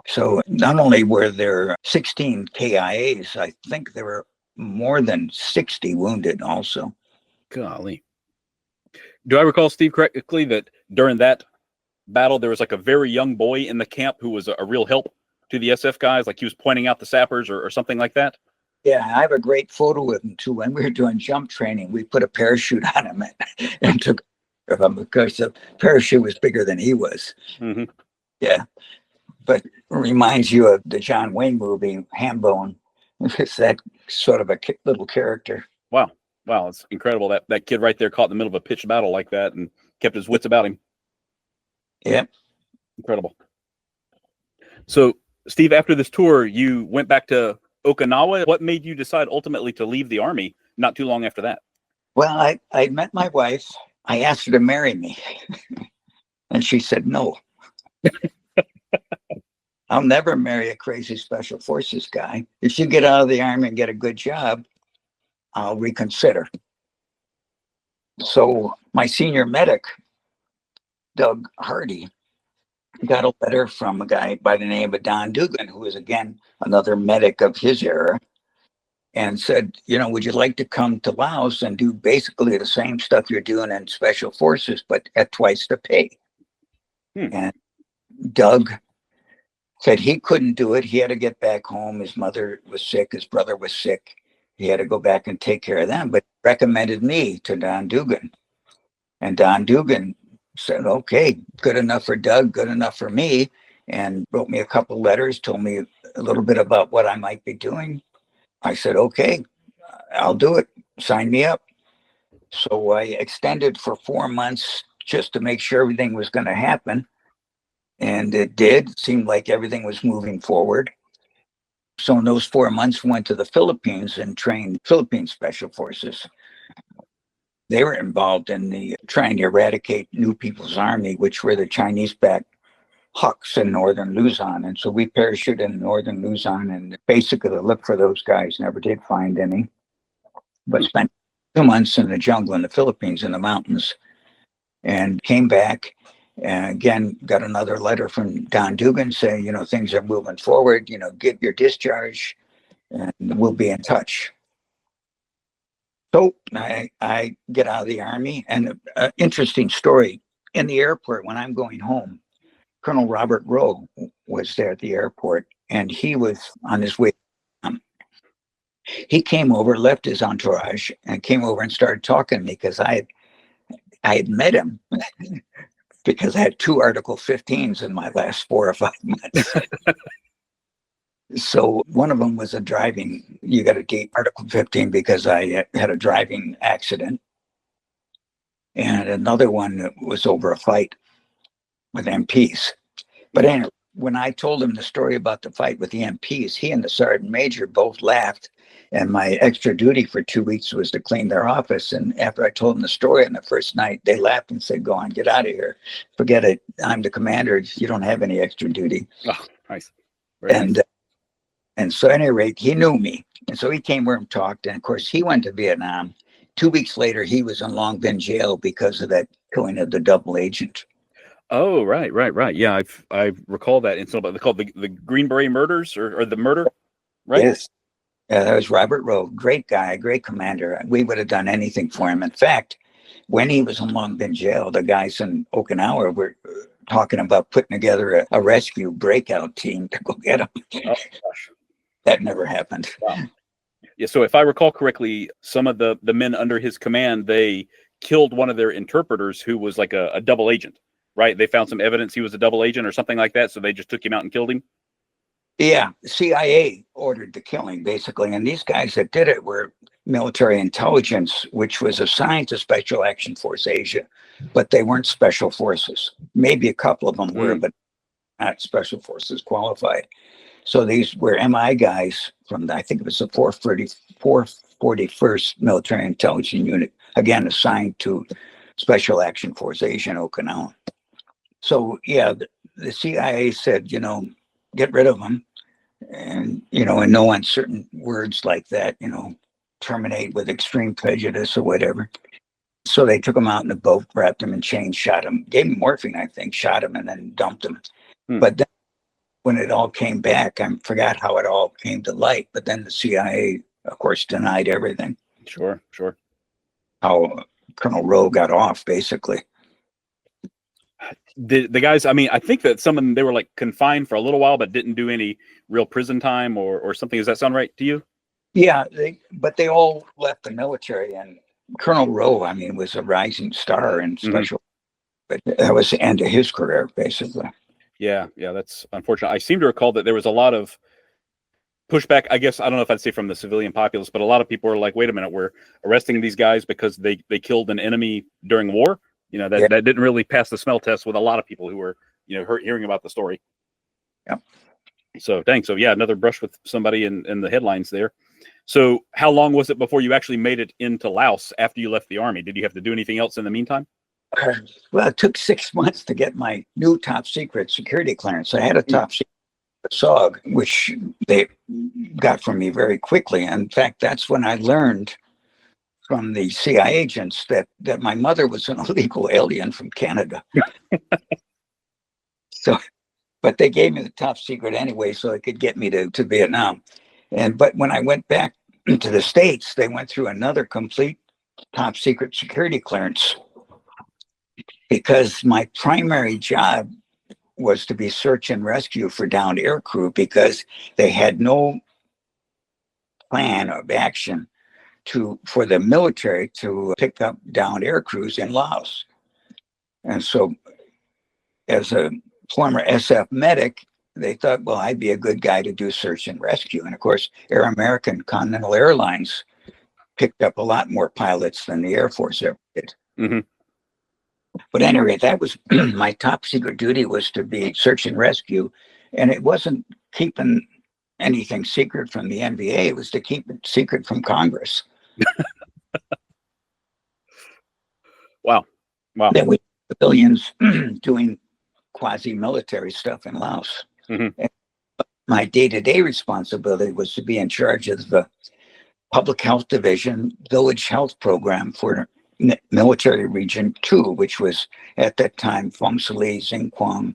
So not only were there 16 KIAs, I think there were more than 60 wounded also. Golly. Do I recall, Steve, correctly that during that battle there was like a very young boy in the camp who was a real help to the SF guys, like he was pointing out the sappers or something like that? Yeah, I have a great photo of him too. When we were doing jump training, we put a parachute on him and took care of him because the parachute was bigger than he was. Yeah, but it reminds you of the John Wayne movie Hambone. It's that sort of a little character. Wow, it's incredible that kid right there caught in the middle of a pitched battle like that and kept his wits about him. Yeah, incredible. So, Steve, after this tour, you went back to Okinawa. What made you decide ultimately to leave the Army not too long after that? Well, I met my wife. I asked her to marry me, and she said no. I'll never marry a crazy Special Forces guy. If you get out of the Army and get a good job, I'll reconsider. So my senior medic, Doug Hardy, got a letter from a guy by the name of Don Dugan, who was, again, another medic of his era, and said, would you like to come to Laos and do basically the same stuff you're doing in Special Forces, but at twice the pay? And Doug said he couldn't do it. He had to get back home. His mother was sick. His brother was sick. He had to go back and take care of them, but recommended me to Don Dugan. And Don Dugan said, okay, good enough for Doug, good enough for me, and wrote me a couple letters, told me a little bit about what I might be doing. I said, okay, I'll do it. Sign me up. So I extended for 4 months just to make sure everything was going to happen. And it did. It seemed like everything was moving forward. So in those 4 months, went to the Philippines and trained Philippine Special Forces. They were involved in trying to eradicate New People's Army, which were the Chinese-backed Huks in northern Luzon. And so we parachuted in northern Luzon and basically looked for those guys. Never did find any, but spent 2 months in the jungle in the Philippines in the mountains and came back. And again, got another letter from Don Dugan saying, things are moving forward, get your discharge and we'll be in touch. So I get out of the Army, and an interesting story. In the airport, when I'm going home, Colonel Robert Rowe was there at the airport, and he was on his way. He came over, left his entourage, and came over and started talking to me because I had met him because I had 2 Article 15s in my last 4 or 5 months. So one of them was a driving, you got to date Article 15 because I had a driving accident. And another one was over a fight with MPs. But anyway, when I told him the story about the fight with the MPs, he and the sergeant major both laughed. And my extra duty for 2 weeks was to clean their office. And after I told them the story on the first night, they laughed and said, go on, get out of here. Forget it. I'm the commander. You don't have any extra duty. Oh, nice. Nice. And so at any rate, he knew me. And so he came over and talked. And of course, he went to Vietnam. 2 weeks later, he was in Long Binh jail because of that killing of the double agent. Oh, right. Yeah, I recall that incident. But they called the Green Beret murders or the murder, right? Yes. Yeah, that was Robert Rowe. Great guy, great commander. We would have done anything for him. In fact, when he was in Long Bin jail, the guys in Okinawa were talking about putting together a rescue breakout team to go get him. Oh gosh, that never happened. Wow. Yeah, so if I recall correctly, some of the men under his command, they killed one of their interpreters who was like a double agent, right? They found some evidence he was a double agent or something like that, so they just took him out and killed him. Yeah, CIA ordered the killing, basically. And these guys that did it were military intelligence, which was assigned to Special Action Force Asia, but they weren't special forces. Maybe a couple of them were, but not special forces qualified. So these were MI guys from, I think it was the 441st Military Intelligence Unit, again, assigned to Special Action Force Asia in Okinawa. So, yeah, the CIA said, get rid of them. And, in no uncertain words like that, terminate with extreme prejudice or whatever. So they took him out in a boat, wrapped him in chains, shot him, gave him morphine, I think, shot him, and then dumped him. But then when it all came back, I forgot how it all came to light. But then the CIA, of course, denied everything. Sure. How Colonel Rowe got off, basically. The guys, I mean, I think that some of them, they were like confined for a little while, but didn't do any real prison time or something. Does that sound right to you? Yeah, but they all left the military, and Colonel Rowe, I mean, was a rising star in special, but that was the end of his career, basically. Yeah, that's unfortunate. I seem to recall that there was a lot of pushback, I guess. I don't know if I'd say from the civilian populace, but a lot of people were like, wait a minute, we're arresting these guys because they killed an enemy during war. That didn't really pass the smell test with a lot of people who were, hearing about the story. Yep. So dang. So yeah, another brush with somebody in the headlines there. So how long was it before you actually made it into Laos after you left the army? Did you have to do anything else in the meantime? Well, it took 6 months to get my new top secret security clearance. I had a top secret SOG, which they got from me very quickly. In fact, that's when I learned from the CIA agents that my mother was an illegal alien from Canada. But they gave me the top secret anyway, so it could get me to Vietnam. But when I went back to the States, they went through another complete top secret security clearance because my primary job was to be search and rescue for downed aircrew because they had no plan of action for the military to pick up downed air crews in Laos. And so as a former SF medic, they thought, well, I'd be a good guy to do search and rescue. And of course, Air American Continental Airlines picked up a lot more pilots than the Air Force ever did. But anyway, that was my top secret duty, was to be search and rescue. And it wasn't keeping anything secret from the NVA. It was to keep it secret from Congress. Wow. That we civilians doing quasi-military stuff in Laos. My day-to-day responsibility was to be in charge of the Public Health Division Village Health Program for Military Region 2, which was at that time Phong Sali, Xingquang,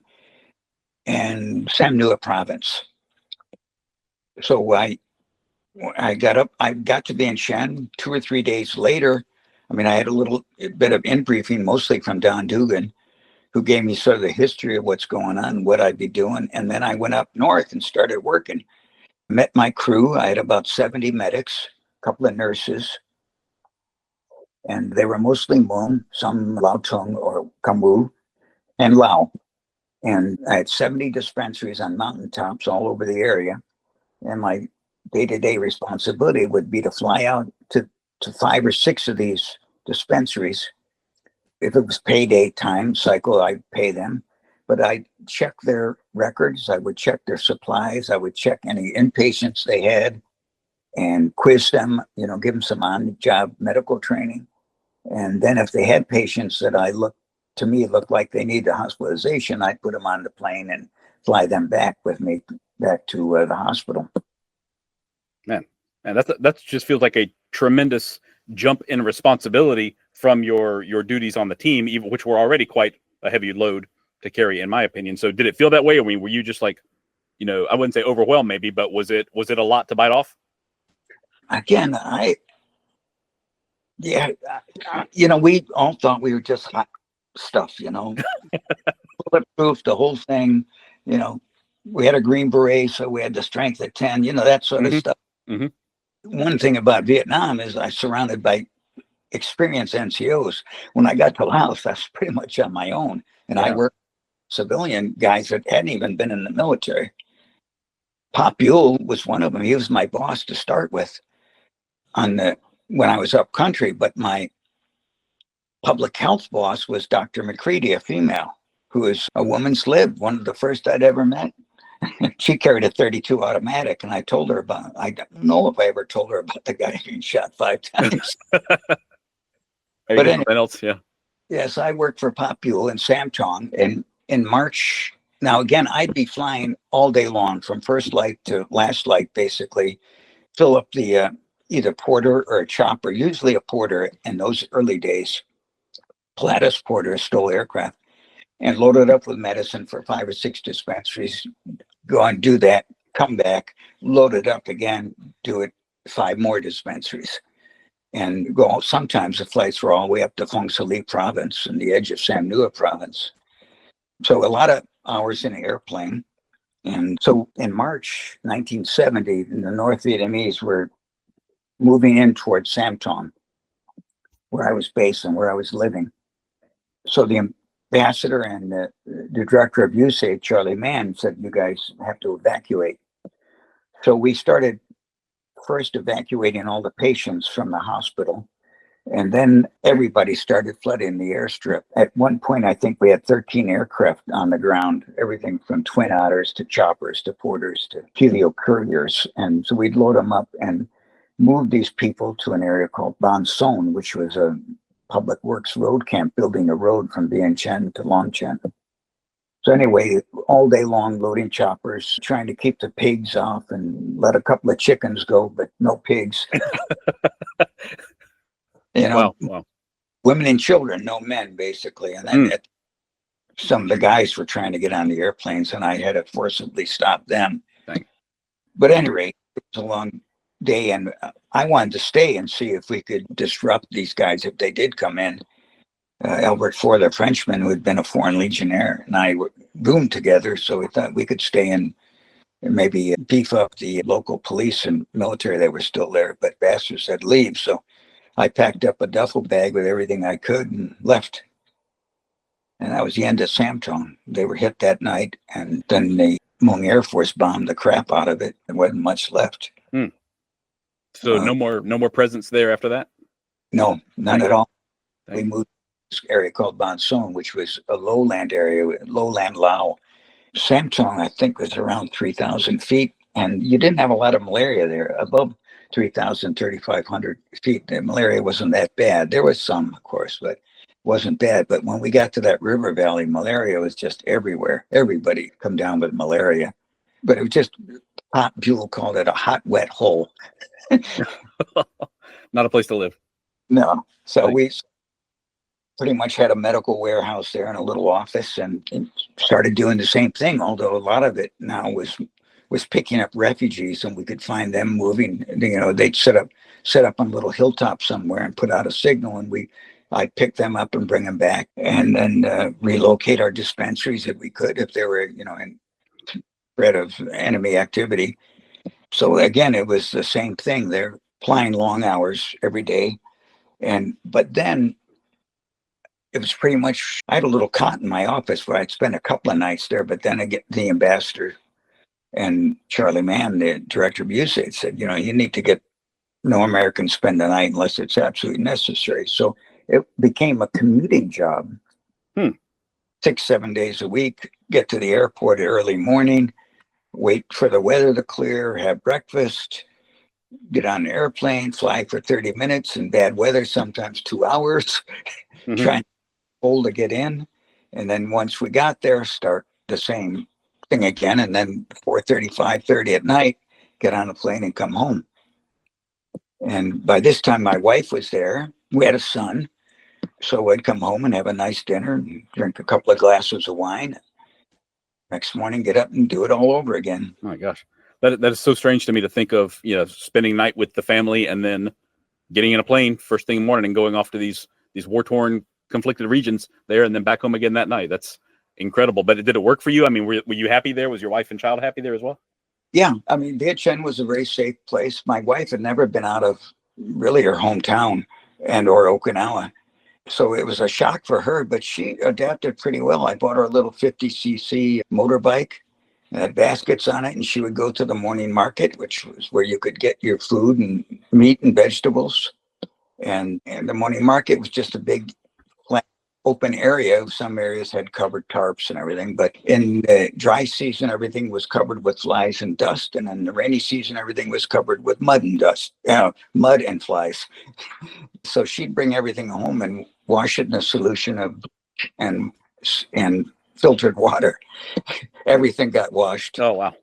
and Sam Nua Province. So I got to be in Shan 2 or 3 days later. I mean, I had a bit of in-briefing, mostly from Don Dugan, who gave me sort of the history of what's going on, what I'd be doing. And then I went up north and started working. Met my crew. I had about 70 medics, a couple of nurses, and they were mostly Hmong, some Lao Tung or Kamu, and Lao. And I had 70 dispensaries on mountaintops all over the area. And my day-to-day responsibility would be to fly out to 5 or 6 of these dispensaries. If it was payday time cycle, I'd pay them. But I'd check their records. I would check their supplies. I would check any inpatients they had and quiz them, give them some on-the-job medical training. And then if they had patients that looked like they needed hospitalization, I'd put them on the plane and fly them back with me back to the hospital. Man, that just feels like a tremendous jump in responsibility from your duties on the team, which were already quite a heavy load to carry, in my opinion. So did it feel that way? I mean, were you just like, I wouldn't say overwhelmed maybe, but was it a lot to bite off? Again, we all thought we were just hot stuff, bulletproof, the whole thing, we had a Green Beret, so we had the strength of 10, that sort of stuff. One thing about Vietnam is I was surrounded by experienced NCOs. When I got to Laos, I was pretty much on my own. And I worked with civilian guys that hadn't even been in the military. Pop Buell was one of them. He was my boss to start with when I was up country, but my public health boss was Dr. McCready, a female, who is a woman's lib, one of the first I'd ever met. She carried a 32 automatic, and I told her I don't know if I ever told her about the guy being shot 5 times. But anyway, yes, I worked for Pop Buell in Samtong, and in March. Now, again, I'd be flying all day long from first light to last light, basically, fill up the either porter or a chopper, usually a porter in those early days. Pilatus Porter stole aircraft and load it up with medicine for 5 or 6 dispensaries, go and do that, come back, load it up again, do it 5 more dispensaries, and go. Sometimes the flights were all the way up to Phong Sa-Ly province and the edge of Sam Nua province. So a lot of hours in an airplane. And so in March 1970, the North Vietnamese were moving in towards Samtong, where I was based and where I was living. So the ambassador and the director of USAID, Charlie Mann, said, you guys have to evacuate. So we started first evacuating all the patients from the hospital. And then everybody started flooding the airstrip. At one point, I think we had 13 aircraft on the ground, everything from Twin Otters to choppers to porters to helio couriers. And so we'd load them up and move these people to an area called Ban Son, which was a public works road camp, building a road from Bien Chen to Long Chen. So anyway, all day long, loading choppers, trying to keep the pigs off and let a couple of chickens go, but no pigs. Wow. Women and children, no men, basically. And then some of the guys were trying to get on the airplanes, and I had to forcibly stop them. But at any rate, it was a long day, and I wanted to stay and see if we could disrupt these guys if they did come in. Albert Four, the Frenchman, who had been a Foreign Legionnaire, and I roomed together, so we thought we could stay and maybe beef up the local police and military that were still there. But Vassar said leave, so I packed up a duffel bag with everything I could and left. And that was the end of Samtong. They were hit that night, and then the Hmong Air Force bombed the crap out of it. There wasn't much left. So no more presence there after that? No, none at all. We moved to this area called Ban Son, which was a lowland area, lowland Lao. Samtong, I think, was around 3,000 feet, and you didn't have a lot of malaria there. Above 3,000, 3,500 feet, the malaria wasn't that bad. There was some, of course, but it wasn't bad. But when we got to that river valley, malaria was just everywhere. Everybody come down with malaria. But it was just, Pop Buell called it a hot, wet hole. Not a place to live. No. So we pretty much had a medical warehouse there and a little office, and started doing the same thing, although a lot of it now was picking up refugees, and we could find them moving. They'd set up on a little hilltop somewhere and put out a signal, and I'd pick them up and bring them back, and then relocate our dispensaries if we could, if they were, in threat of enemy activity. So again, it was the same thing. They're flying long hours every day. But then it was pretty much, I had a little cot in my office where I'd spend a couple of nights there, but then I get the ambassador and Charlie Mann, the director of USAID, said, you need to get no Americans spend the night unless it's absolutely necessary. So it became a commuting job. 6-7 days a week, get to the airport early morning, wait for the weather to clear, have breakfast, get on the airplane, fly for 30 minutes in bad weather, sometimes 2 hours, trying to get in. And then once we got there, start the same thing again. And then 4:30, 5:30 at night, get on a plane and come home. And by this time, my wife was there. We had a son. So I'd come home and have a nice dinner and drink a couple of glasses of wine. Next morning, get up and do it all over again. Oh my gosh. That is so strange to me to think of, spending night with the family and then getting in a plane first thing in the morning and going off to these war-torn, conflicted regions there and then back home again that night. That's incredible. But did it work for you? I mean, were you happy there? Was your wife and child happy there as well? Yeah. I mean, Vientiane was a very safe place. My wife had never been out of really her hometown or Okinawa. So it was a shock for her, but she adapted pretty well. I bought her a little 50cc motorbike that had baskets on it, and she would go to the morning market, which was where you could get your food and meat and vegetables. And the morning market was just a big open area. Some areas had covered tarps and everything, but in the dry season, everything was covered with flies and dust. And in the rainy season, everything was covered with mud and dust, mud and flies. So she'd bring everything home and wash it in a solution of and filtered water. Everything got washed. Oh, wow.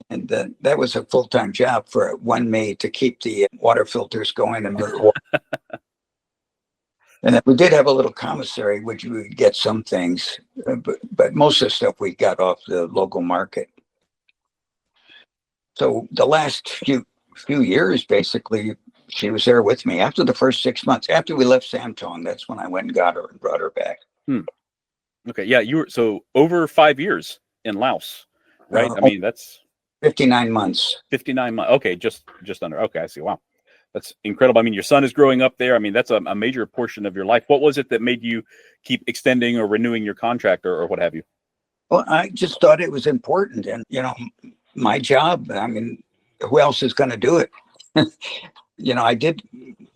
And that was a full-time job for one maid to keep the water filters going and move water. And we did have a little commissary, which we would get some things, but most of the stuff we got off the local market. So the last few years, basically, she was there with me. After the first 6 months, after we left Samtong, that's when I went and got her and brought her back. Okay, yeah, you were so over 5 years in Laos, right? I mean, that's 59 months. 59 months. Okay, just under. Okay, I see. Wow. That's incredible. I mean, your son is growing up there. I mean, that's a major portion of your life. What was it that made you keep extending or renewing your contract or what have you? Well, I just thought it was important. And, my job, I mean, who else is going to do it? I did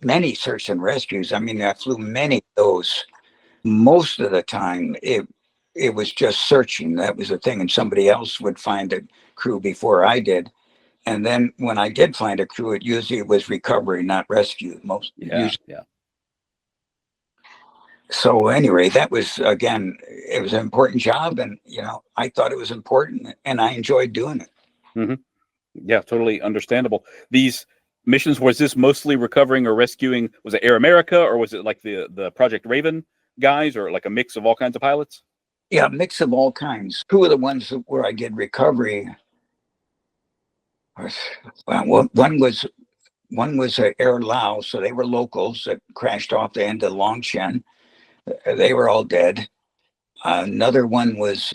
many search and rescues. I mean, I flew many of those. Most of the time, it was just searching. That was the thing. And somebody else would find a crew before I did. And then when I did find a crew, it usually was recovery, not rescue. Yeah. So anyway, that was, again, it was an important job. And, I thought it was important and I enjoyed doing it. Mm-hmm. Yeah, totally understandable. These missions, was this mostly recovering or rescuing? Was it Air America or was it like the Project Raven guys or like a mix of all kinds of pilots? Yeah, a mix of all kinds. Two of the ones where I did recovery, well, one was Air Laos, so they were locals that crashed off the end of Longchen. They were all dead. Another one was,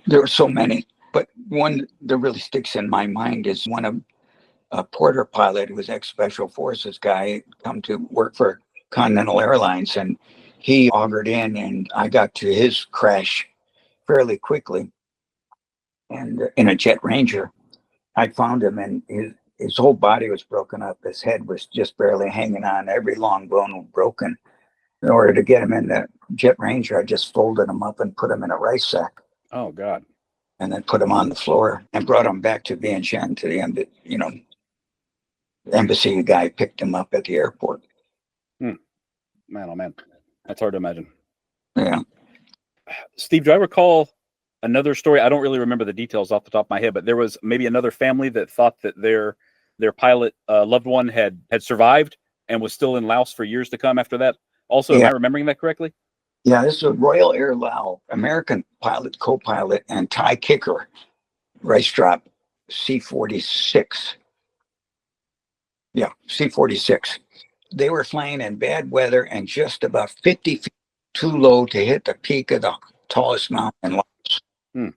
there were so many, but one that really sticks in my mind is one of a Porter pilot who was ex-Special Forces guy, come to work for Continental Airlines, and he augured in, and I got to his crash fairly quickly. And in a Jet Ranger, I found him, and his whole body was broken up. His head was just barely hanging on. Every long bone was broken. In order to get him in the Jet Ranger, I just folded him up and put him in a rice sack. Oh, God. And then put him on the floor and brought him back to Vientiane to the embassy guy picked him up at the airport. Man, oh man, that's hard to imagine. Yeah. Steve, do I recall another story? I don't really remember the details off the top of my head, but there was maybe another family that thought that their pilot loved one had survived and was still in Laos for years to come after that. Also, Am I remembering that correctly? Yeah, this is a Royal Air Lao, American pilot, co-pilot, and Thai kicker, rice drop, C-46. Yeah, C-46. They were flying in bad weather and just about 50 feet too low to hit the peak of the tallest mountain in Laos.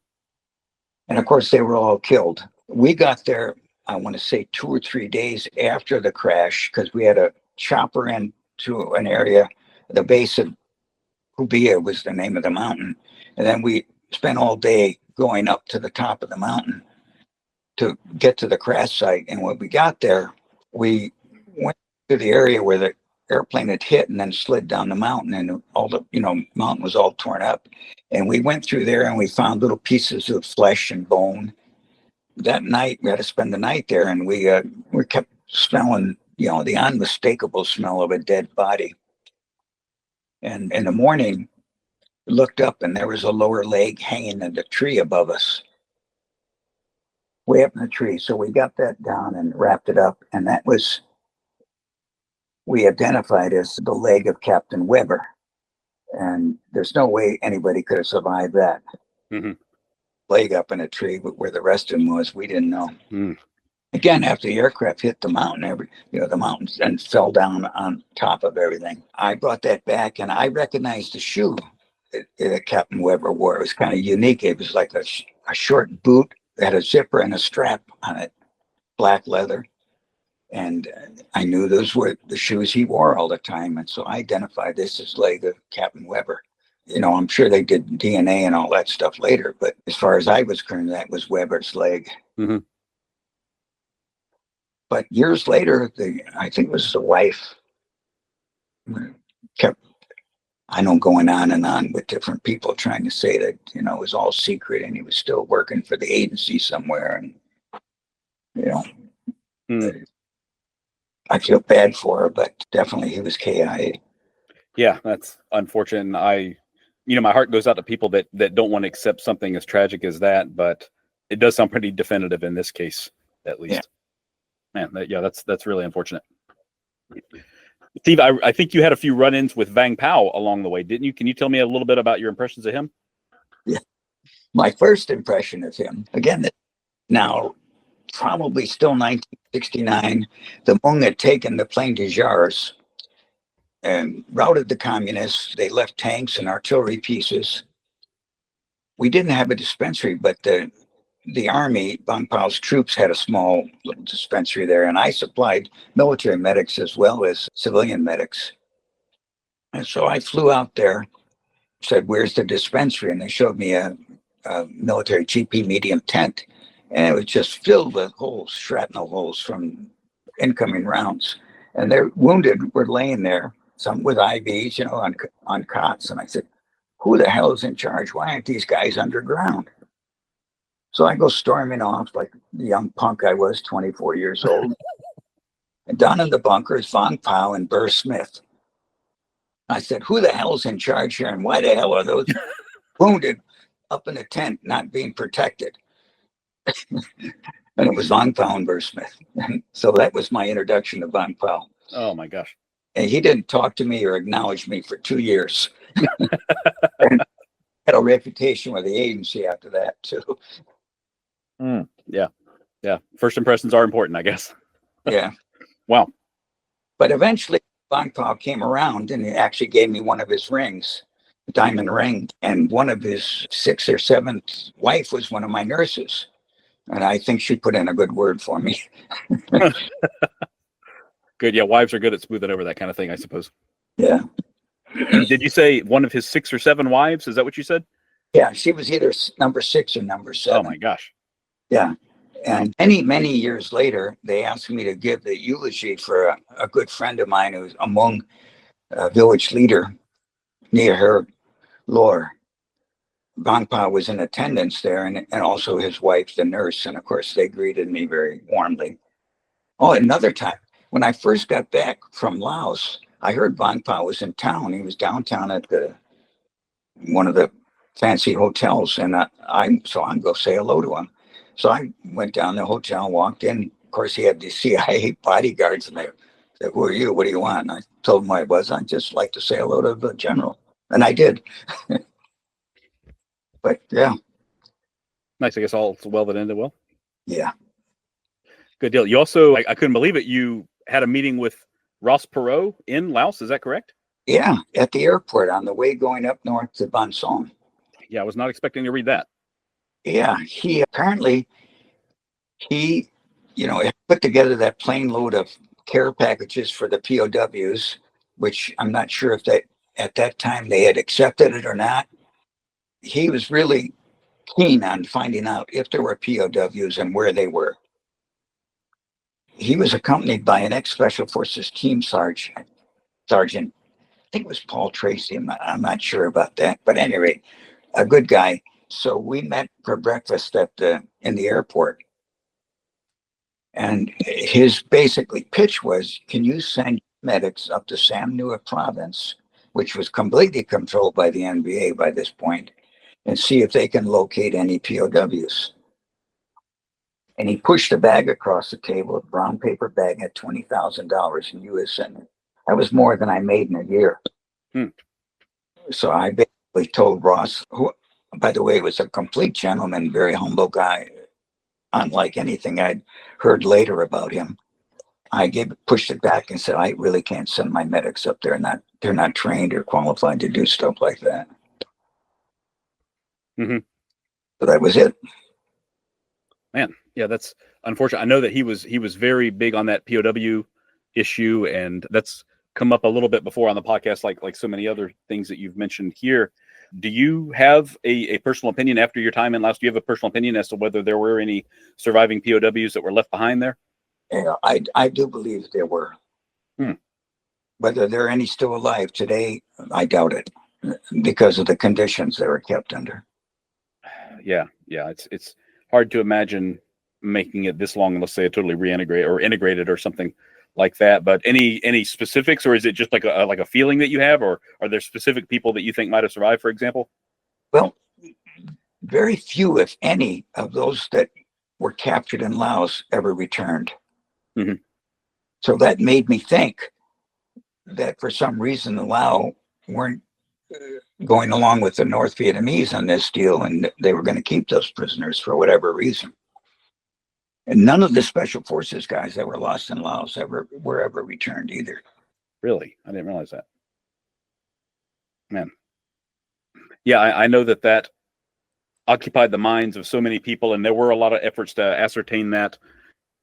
And of course, they were all killed. We got there, I want to say 2 or 3 days after the crash, because we had a chopper into an area, the base of Phu Bai was the name of the mountain. And then we spent all day going up to the top of the mountain to get to the crash site. And when we got there, we went to the area where the airplane had hit and then slid down the mountain, and all the mountain was all torn up. And we went through there and we found little pieces of flesh and bone. That night we had to spend the night there, and we kept smelling the unmistakable smell of a dead body. And in the morning, we looked up and there was a lower leg hanging in the tree above us, way up in the tree. So we got that down and wrapped it up, and we identified as the leg of Captain Weber. And there's no way anybody could have survived that. Mm-hmm. Leg up in a tree where the rest of them was, we didn't know. Mm. Again, after the aircraft hit the mountain, the mountains and fell down on top of everything. I brought that back, and I recognized the shoe that Captain Weber wore. It was kind of unique. It was like a short boot that had a zipper and a strap on it, black leather. And I knew those were the shoes he wore all the time. And so I identified this as leg of Captain Weber. I'm sure they did DNA and all that stuff later, but as far as I was concerned, that was Weber's leg. Mm-hmm. But years later, I think it was the wife, kept, going on and on with different people trying to say that, it was all secret and he was still working for the agency somewhere. And, I feel bad for her, but definitely he was KIA. Yeah, that's unfortunate. And my heart goes out to people that don't want to accept something as tragic as that, but it does sound pretty definitive in this case, at least. Yeah. Man, that's really unfortunate. Steve, I think you had a few run-ins with Vang Pao along the way, didn't you? Can you tell me a little bit about your impressions of him? Yeah. My first impression of him, again, now probably still 1969, the Hmong had taken the Plain de Jars and routed the communists. They left tanks and artillery pieces. We didn't have a dispensary, but the army, Vang Pao's troops, had a small little dispensary there, and I supplied military medics as well as civilian medics. And so I flew out there, said, "Where's the dispensary?" And they showed me a military GP medium tent, and it was just filled with holes, shrapnel holes from incoming rounds. And their wounded were laying there, some with IVs, on cots. And I said, "Who the hell is in charge? Why aren't these guys underground?" So I go storming off like the young punk I was, 24 years old. And down in the bunker is Vang Pao and Burr Smith. I said, "Who the hell's in charge here? And why the hell are those wounded up in a tent not being protected?" And it was Vang Pao and Burr Smith. And so that was my introduction to Vang Pao. Oh, my gosh. And he didn't talk to me or acknowledge me for 2 years. And had a reputation with the agency after that, too. Yeah. First impressions are important, I guess. Yeah. Wow. But eventually, Vang Pao came around and he actually gave me one of his rings, a diamond ring. And one of his 6th or 7th wife was one of my nurses. And I think she put in a good word for me. Good. Yeah. Wives are good at smoothing over that kind of thing, I suppose. Yeah. Did you say one of his 6 or 7 wives? Is that what you said? Yeah. She was either number 6 or number 7. Oh, my gosh. Yeah. And many years later, they asked me to give the eulogy for a good friend of mine who's among a village leader near her lore. Vang Pao was in attendance there, and also his wife, the nurse. And of course, they greeted me very warmly. Oh, another time, when I first got back from Laos, I heard Vang Pao was in town. He was downtown at one of the fancy hotels, and I'm go say hello to him. So I went down the hotel, walked in. Of course, he had the CIA bodyguards, and they said, "Who are you? What do you want?" And I told them who I was. I'd just like to say hello to the general. And I did. But yeah. Nice. I guess all well that ended well. Yeah. Good deal. You also, I couldn't believe it, you had a meeting with Ross Perot in Laos. Is that correct? Yeah, at the airport on the way going up north to Ban Son. Yeah, I was not expecting to read that. Yeah, he apparently, put together that plane load of care packages for the POWs, which I'm not sure if at that time they had accepted it or not. He was really keen on finding out if there were POWs and where they were. He was accompanied by an ex-Special Forces team sergeant. I think it was Paul Tracy. I'm not sure about that. But anyway, a good guy. So we met for breakfast in the airport. And his basically pitch was, can you send medics up to Sam Nua province, which was completely controlled by the NBA by this point, and see if they can locate any POWs? And he pushed a bag across the table, a brown paper bag, had $20,000 in US in it. That was more than I made in a year. So I basically told Ross, who, by the way, was a complete gentleman, very humble guy, unlike anything I'd heard later about him. I pushed it back and said, I really can't send my medics up there. They're not trained or qualified to do stuff like that. Mm-hmm. So that was it. Man, yeah, that's unfortunate. I know that he was very big on that POW issue, and that's come up a little bit before on the podcast, like so many other things that you've mentioned here. Do you have a personal opinion after your time in Laos? Do you have a personal opinion as to whether there were any surviving POWs that were left behind there? Yeah, I do believe there were. Whether there are any still alive today, I doubt it, because of the conditions they were kept under. Yeah, it's hard to imagine making it this long unless they totally reintegrate or integrated or something like that. But any specifics, or is it just like a feeling that you have, or are there specific people that you think might have survived, for example? Well, very few, if any, of those that were captured in Laos ever returned. Mm-hmm. So that made me think that for some reason the Lao weren't going along with the North Vietnamese on this deal, and they were going to keep those prisoners for whatever reason. And none of the special forces guys that were lost in Laos were ever returned either. Really? I didn't realize that. Man. Yeah, I know that occupied the minds of so many people, and there were a lot of efforts to ascertain that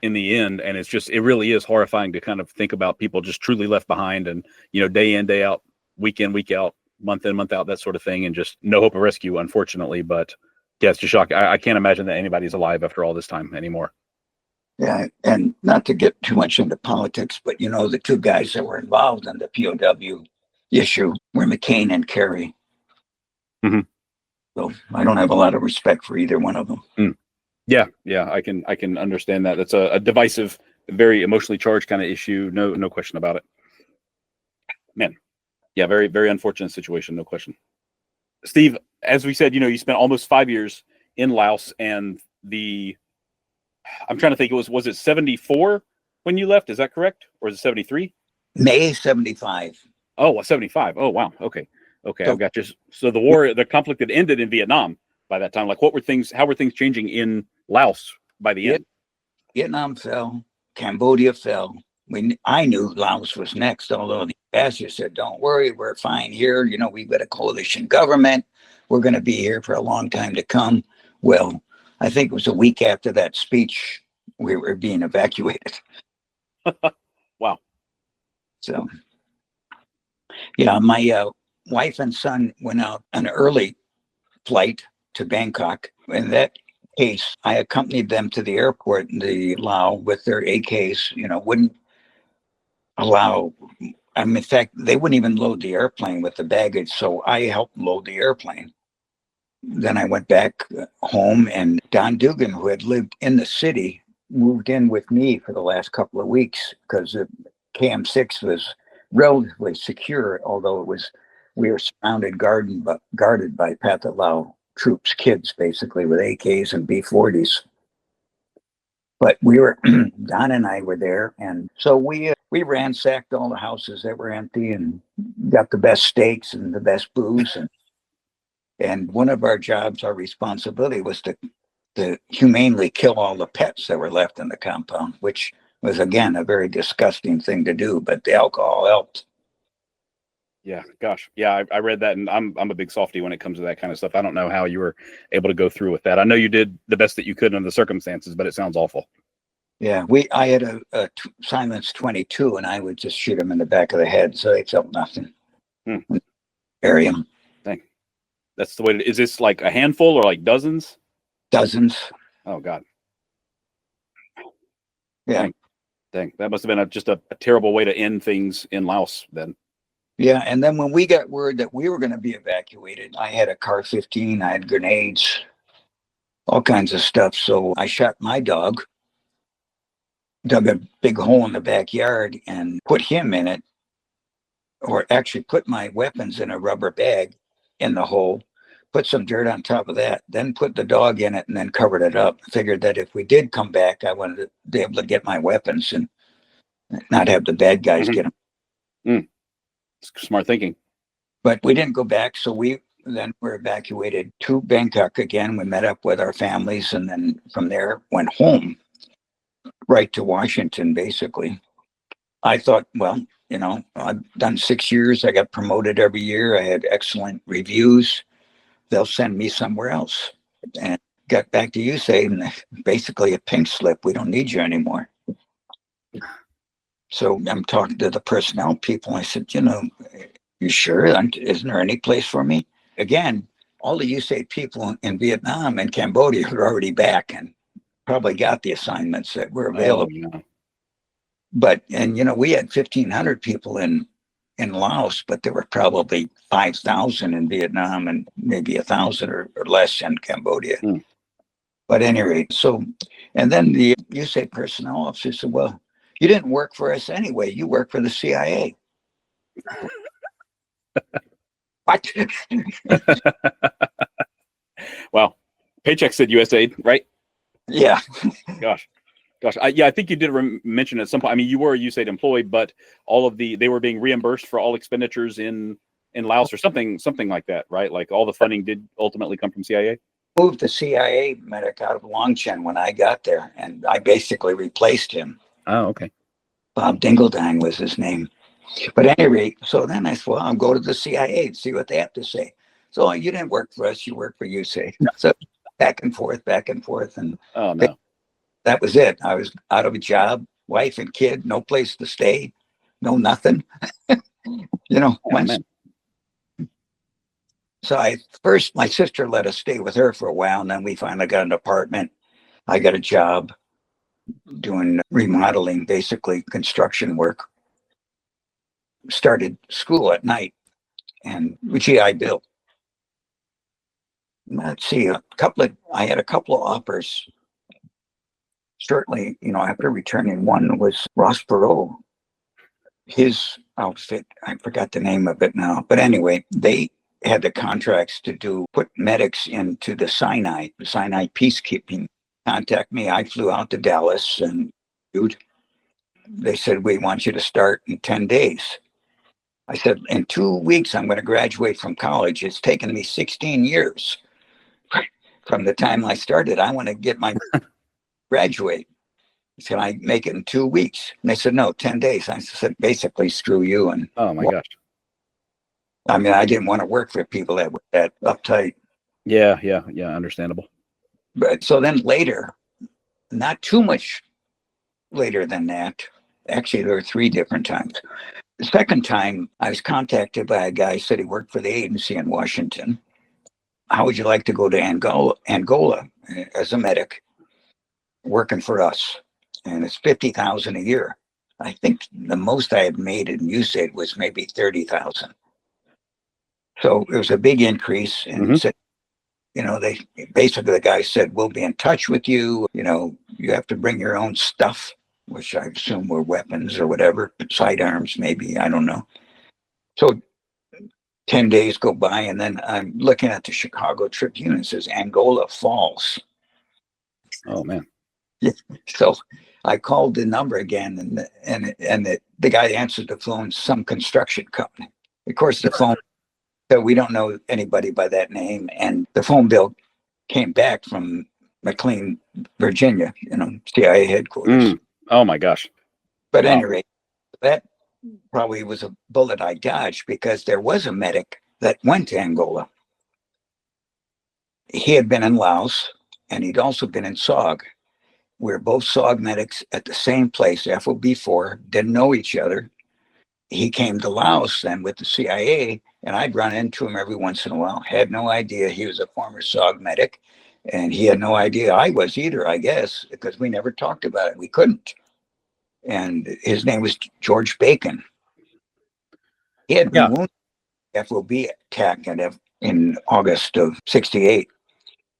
in the end. And it really is horrifying to kind of think about people just truly left behind, and, day in, day out, week in, week out, month in, month out, that sort of thing, and just no hope of rescue, unfortunately. But yeah, it's just shocking. I can't imagine that anybody's alive after all this time anymore. Yeah, and not to get too much into politics, but the two guys that were involved in the POW issue were McCain and Kerry. Mm-hmm. So I don't have a lot of respect for either one of them. Yeah, I can understand that. That's a divisive, very emotionally charged kind of issue. No question about it. Man, yeah, very, very unfortunate situation. No question. Steve, as we said, you spent almost 5 years in Laos, and I'm trying to think, was it 74 when you left? Is that correct? Or is it 73? May 75. Oh, 75. Oh, wow. Okay. I've got you. So the conflict had ended in Vietnam by that time. Like, how were things changing in Laos by the end? Vietnam fell. Cambodia fell. I knew Laos was next, although the ambassador said, don't worry, we're fine here. We've got a coalition government. We're going to be here for a long time to come. Well, I think it was a week after that speech, we were being evacuated. Wow. So, yeah, my wife and son went out on an early flight to Bangkok. In that case, I accompanied them to the airport in the Laos with their AKs, wouldn't allow, in fact, they wouldn't even load the airplane with the baggage. So I helped load the airplane. Then I went back home, and Don Dugan, who had lived in the city, moved in with me for the last couple of weeks because the KM6 was relatively secure, although we were surrounded, guarded by Pathet Lao troops, kids basically with AKs and B-40s. But Don and I were there, and so we ransacked all the houses that were empty and got the best steaks and the best booze. And one of our jobs, our responsibility, was to humanely kill all the pets that were left in the compound, which was, again, a very disgusting thing to do, but the alcohol helped. Yeah, gosh. Yeah, I read that, and I'm a big softie when it comes to that kind of stuff. I don't know how you were able to go through with that. I know you did the best that you could under the circumstances, but it sounds awful. Yeah, I had a Silence 22, and I would just shoot them in the back of the head, so they felt nothing. Bury them. Dang. That's the way is this like a handful or like dozens? Dozens. Oh, God. Yeah. Dang. That must have been just a terrible way to end things in Laos then. Yeah, and then when we got word that we were going to be evacuated, I had a CAR-15, I had grenades, all kinds of stuff. So I shot my dog, dug a big hole in the backyard, and put him in it, or actually put my weapons in a rubber bag in the hole, put some dirt on top of that, then put the dog in it, and then covered it up. Figured that if we did come back, I wanted to be able to get my weapons and not have the bad guys get them. Smart thinking. But we didn't go back. So we then were evacuated to Bangkok again. We met up with our families, and then from there went home, right to Washington, basically. I thought, well, I've done 6 years. I got promoted every year. I had excellent reviews. They'll send me somewhere else. And got back to USAID, and basically a pink slip. We don't need you anymore. So I'm talking to the personnel people. I said, you sure? Isn't there any place for me? Again, all the USAID people in Vietnam and Cambodia were already back and probably got the assignments that were available. Oh, yeah. But, we had 1,500 people in Laos, but there were probably 5,000 in Vietnam and maybe 1,000 or less in Cambodia. But at any rate, and then the USAID personnel officer said, well, you didn't work for us anyway. You work for the CIA. What? Wow. Paycheck said USAID, right? Yeah. Gosh. I think you did mention at some point. I mean, you were a USAID employee, but they were being reimbursed for all expenditures in Laos or something like that, right? Like all the funding did ultimately come from CIA. Moved the CIA medic out of Longchen when I got there, and I basically replaced him. Oh, okay. Bob Dingledang was his name. But at any rate, so then I said, well, I'll go to the CIA and see what they have to say. So you didn't work for us, you worked for USAID. So back and forth. And oh no. That was it. I was out of a job, wife and kid, no place to stay, no nothing. So my sister let us stay with her for a while, and then we finally got an apartment. I got a job doing remodeling, basically construction work. Started school at night, and GI Bill. Let's see, I had a couple of offers. Certainly, after returning, one was Ross Perot. His outfit, I forgot the name of it now, but anyway, they had the contracts to put medics into the Sinai peacekeeping. Contact me. I flew out to Dallas, and they said, we want you to start in 10 days. I said, in 2 weeks, I'm going to graduate from college. It's taken me 16 years from the time I started. I want to get my graduate. Can I make it in 2 weeks? And they said, no, 10 days. I said, basically, screw you. And oh my gosh. I mean, I didn't want to work for people that were that uptight. Yeah, understandable. But so then later, not too much later than that, actually, there were 3 different times. The second time, I was contacted by a guy who said he worked for the agency in Washington. How would you like to go to Angola as a medic, working for us? And it's $50,000 a year. I think the most I had made in USAID was maybe $30,000. So it was a big increase, and said, they basically, the guy said, we'll be in touch with you. You have to bring your own stuff, which I assume were weapons or whatever, sidearms, maybe, I don't know. So 10 days go by, and then I'm looking at the Chicago Tribune. It says Angola Falls. Oh man. Yeah. So I called the number again, and the guy answered the phone, some construction company. Of course, the phone, so we don't know anybody by that name. And the phone bill came back from McLean, Virginia, CIA headquarters. Oh my gosh. But anyway, that probably was a bullet I dodged, because there was a medic that went to Angola. He had been in Laos, and he'd also been in SOG. We're both SOG medics at the same place, FOB4, didn't know each other. He came to Laos then with the CIA, and I'd run into him every once in a while. Had no idea he was a former SOG medic, and he had no idea I was either, I guess, because we never talked about it. We couldn't. And his name was George Bacon. He had been wounded in the FOB attack in August of '68.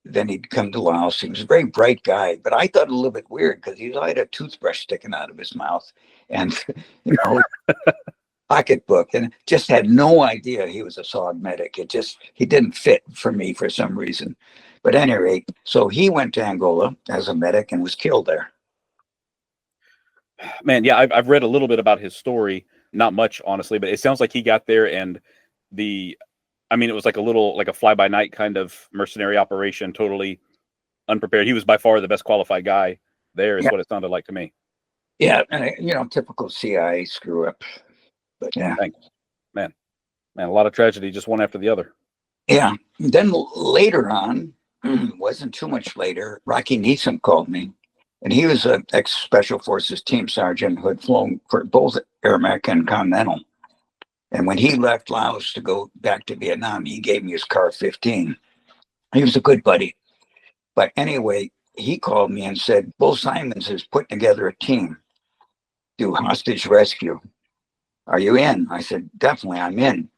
Then he'd come to Laos. He was a very bright guy, but I thought it a little bit weird, because he had a toothbrush sticking out of his mouth, and pocketbook, and just had no idea he was a SOG medic. He didn't fit for me for some reason. But at any rate, so he went to Angola as a medic and was killed there. Man, yeah, I've read a little bit about his story, not much, honestly, but it sounds like he got there and it was like a fly-by-night kind of mercenary operation, totally unprepared. He was by far the best qualified guy there, is what it sounded like to me. Yeah, and typical CIA screw up. But yeah. Thanks. Man, a lot of tragedy, just one after the other. Yeah. Then later on, wasn't too much later, Rocky Neeson called me. And he was an ex-Special Forces team sergeant who had flown for both Air America and Continental. And when he left Laos to go back to Vietnam, he gave me his car 15. He was a good buddy. But anyway, he called me and said, Bull Simons is putting together a team to do hostage rescue. Are you in? I said, definitely, I'm in.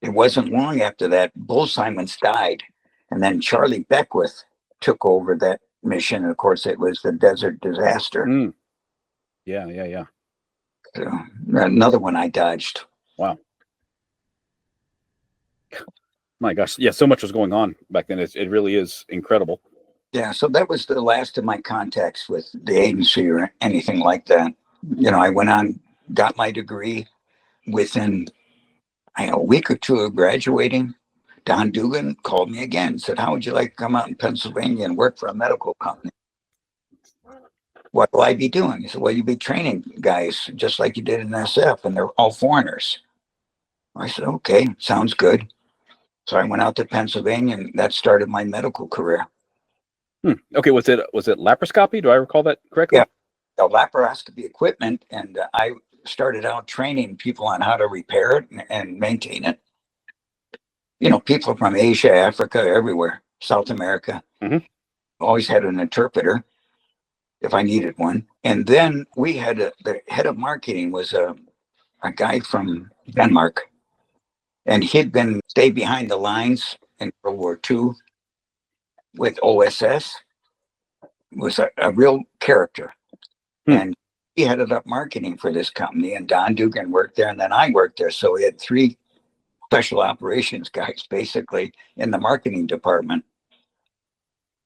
It wasn't long after that, Bull Simons died. And then Charlie Beckwith took over that mission. And of course, it was the Desert Disaster. Yeah. So, another one I dodged. Wow. My gosh. Yeah, so much was going on back then. It really is incredible. Yeah, so that was the last of my contacts with the agency or anything like that. I went on, got my degree. Within a week or two of graduating, Don Dugan called me again, said, how would you like to come out in Pennsylvania and work for a medical company? What will I be doing? He said, well, you'll be training guys just like you did in SF, and they're all foreigners. I said, okay, sounds good. So I went out to Pennsylvania, and that started my medical career. Okay, was it laparoscopy? Do I recall that correctly? Yeah, the laparoscopy equipment, and I started out training people on how to repair it and maintain it. People from Asia, Africa, everywhere, South America. Always had an interpreter if I needed one. And then we had the head of marketing was a guy from Denmark, and he'd been stay behind the lines in World War II with OSS. Was a real character. And he headed up marketing for this company, and Don Dugan worked there, and then I worked there. So we had 3 special operations guys basically in the marketing department.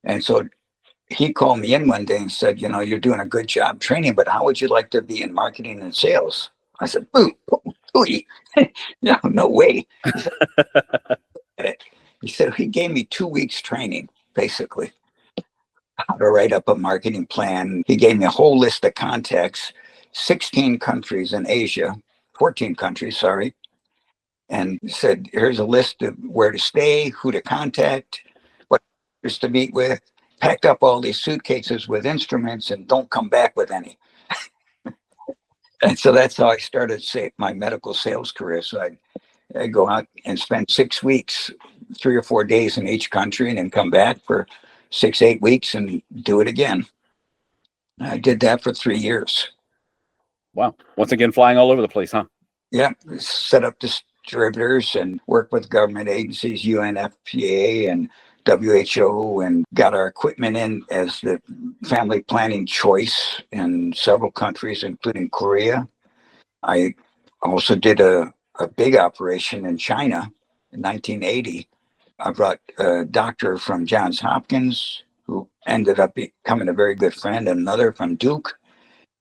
And so he called me in one day and said, you're doing a good job training, but how would you like to be in marketing and sales? I said, no way. He said he gave me 2 weeks training, basically, how to write up a marketing plan. He gave me a whole list of contacts, 16 countries in Asia, 14 countries, sorry. And said, here's a list of where to stay, who to contact, what to meet with. Pack up all these suitcases with instruments and don't come back with any. And so that's how I started my medical sales career. So I go out and spend 6 weeks, 3 or 4 days in each country, and then come back for 6-8 weeks and do it again. I did that for 3 years. Wow. Once again, flying all over the place, huh? Yeah. Set up distributors and work with government agencies, UNFPA and WHO, and got our equipment in as the family planning choice in several countries, including Korea. I also did a big operation in China in 1980. I brought a doctor from Johns Hopkins who ended up becoming a very good friend, and another from Duke.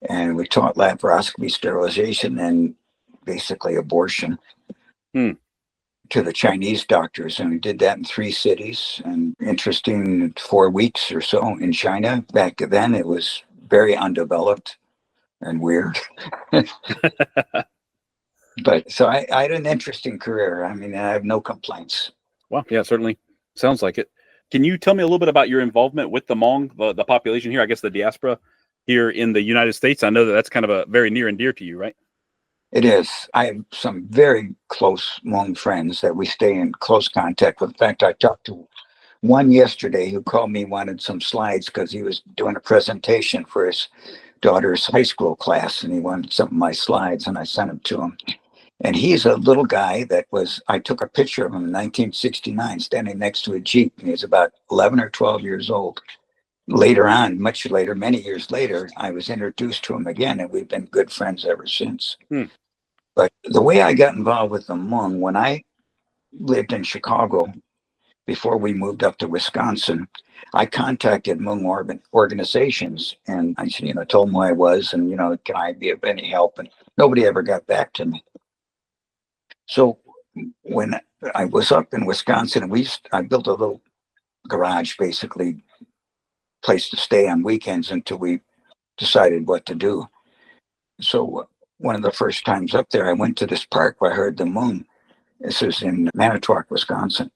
And we taught laparoscopy, sterilization, and basically abortion to the Chinese doctors. And we did that in 3 cities. And interesting, 4 weeks or so in China. Back then, it was very undeveloped and weird. But so I had an interesting career. I have no complaints. Well, yeah, certainly sounds like it. Can you tell me a little bit about your involvement with the Hmong, the population here, I guess the diaspora here in the United States? I know that's kind of a very near and dear to you, right? It is. I have some very close Hmong friends that we stay in close contact with. In fact, I talked to one yesterday who called me, wanted some slides because he was doing a presentation for his daughter's high school class, and he wanted some of my slides, and I sent them to him. And he's a little guy I took a picture of him in 1969, standing next to a Jeep, and he's about 11 or 12 years old. Later on, much later, many years later, I was introduced to him again, and we've been good friends ever since. But the way I got involved with the Hmong, when I lived in Chicago, before we moved up to Wisconsin, I contacted Hmong organizations, and I told them who I was, and, can I be of any help? And nobody ever got back to me. So when I was up in Wisconsin, I built a little garage, basically place to stay on weekends until we decided what to do. So one of the first times up there, I went to this park where I heard the moon. This is in Manitowoc, Wisconsin.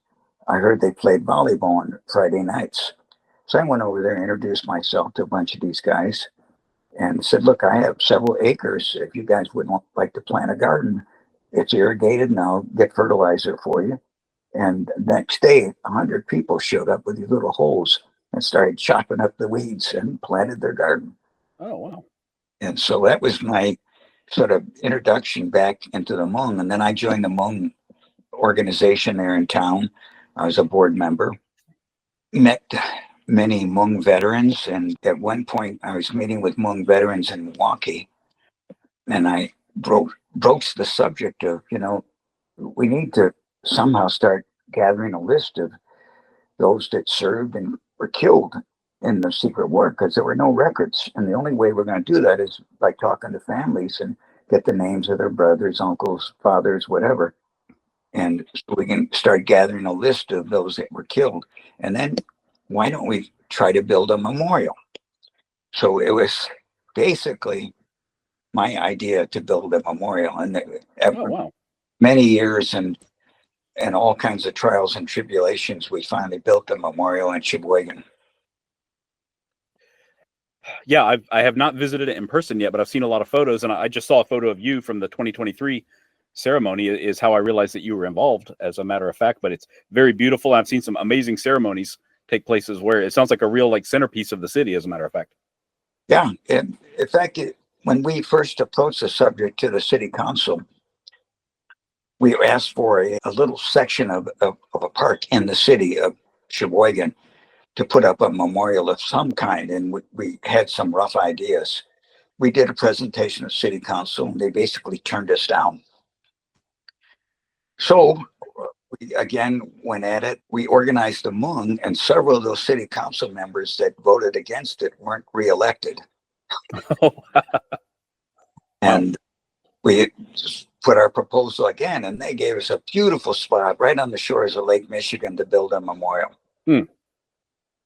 I heard they played volleyball on Friday nights. So I went over there and introduced myself to a bunch of these guys and said, look, I have several acres. If you guys would like to plant a garden, it's irrigated and I'll get fertilizer for you. And the next day, 100 people showed up with these little holes and started chopping up the weeds and planted their garden. Oh, wow. And so that was my sort of introduction back into the Hmong. And then I joined the Hmong organization there in town. I was a board member, met many Hmong veterans. And at one point, I was meeting with Hmong veterans in Milwaukee. And I broached the subject of, we need to somehow start gathering a list of those that served and were killed in the secret war, because there were no records. And the only way we're going to do that is by talking to families and get the names of their brothers, uncles, fathers, whatever. And so we can start gathering a list of those that were killed. And then why don't we try to build a memorial? So it was basically my idea to build a memorial. And many years and all kinds of trials and tribulations, we finally built the memorial in Sheboygan. Yeah, I have not visited it in person yet, but I've seen a lot of photos, and I just saw a photo of you from the 2023 ceremony is how I realized that you were involved, as a matter of fact. But it's very beautiful. I've seen some amazing ceremonies take places where it sounds like a real centerpiece of the city, as a matter of fact. Yeah, and in fact, when we first approached the subject to the city council, we asked for a little section of a park in the city of Sheboygan to put up a memorial of some kind, and we had some rough ideas. We did a presentation at city council, and they basically turned us down. So we again went at it. We organized a Hmong, and several of those city council members that voted against it weren't reelected. And we put our proposal again, and they gave us a beautiful spot right on the shores of Lake Michigan to build a memorial.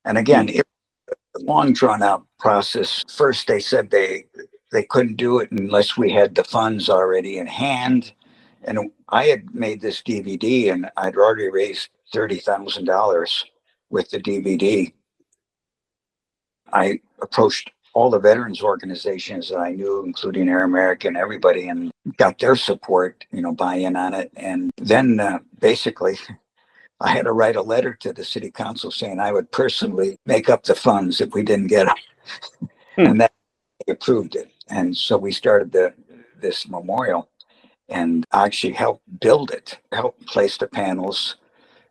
And again, it was a long drawn out process. First, they said they couldn't do it unless we had the funds already in hand. And I had made this DVD, and I'd already raised $30,000 with the DVD. I approached all the veterans organizations that I knew, including Air America and everybody, and got their support, buy-in on it. And then basically, I had to write a letter to the city council saying I would personally make up the funds if we didn't get them. And that they approved it. And so we started this memorial, and I actually helped build it, helped place the panels,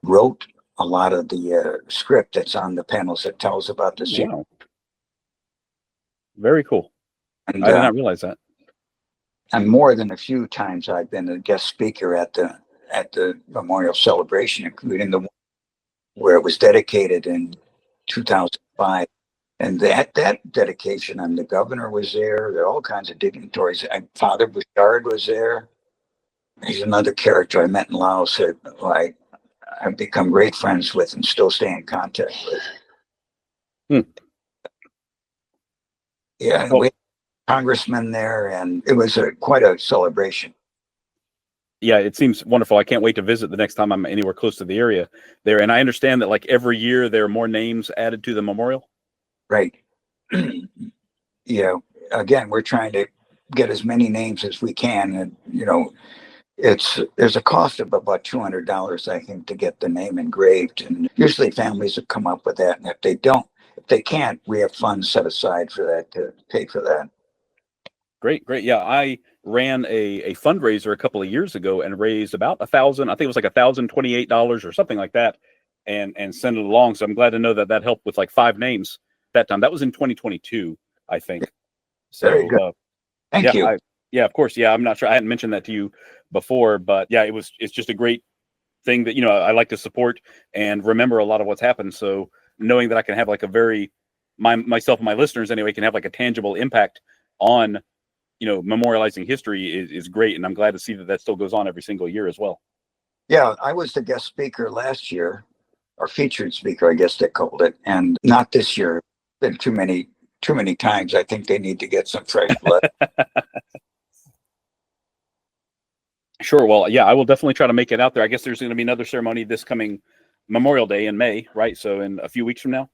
wrote a lot of the script that's on the panels that tells about the city. Wow. Very cool. And I did not realize that. And more than a few times I've been a guest speaker at the memorial celebration, including the one where it was dedicated in 2005. And that dedication, and the governor was there. There are all kinds of dignitaries. Father Bouchard was there. He's another character I met in Laos who I've become great friends with and still stay in contact with. Yeah, we had congressmen there, and it was quite a celebration. Yeah, it seems wonderful. I can't wait to visit the next time I'm anywhere close to the area there. And I understand that every year there are more names added to the memorial. Right. Yeah. Again, we're trying to get as many names as we can, and there's a cost of about $200, I think, to get the name engraved, and usually families have come up with that. And if they can't, we have funds set aside for that to pay for that. Great. Yeah, I ran a fundraiser a couple of years ago and raised about $1,000. I think it was $1,028 or something like that, and sent it along. So I'm glad to know that helped with 5 names that time. That was in 2022, I think. So very good. Thank you. Yeah, of course. Yeah, I'm not sure. I hadn't mentioned that to you before, but yeah, it's just a great thing that I like to support and remember a lot of what's happened. So knowing that I can have myself and my listeners anyway can have a tangible impact on memorializing history is great, and I'm glad to see that still goes on every single year as well. Yeah, I was the guest speaker last year, or featured speaker, I guess they called it, and not this year. Been too many times. I think they need to get some fresh blood. Sure. Well, yeah, I will definitely try to make it out there. I guess there's going to be another ceremony this coming Memorial Day in May, right? So in a few weeks from now.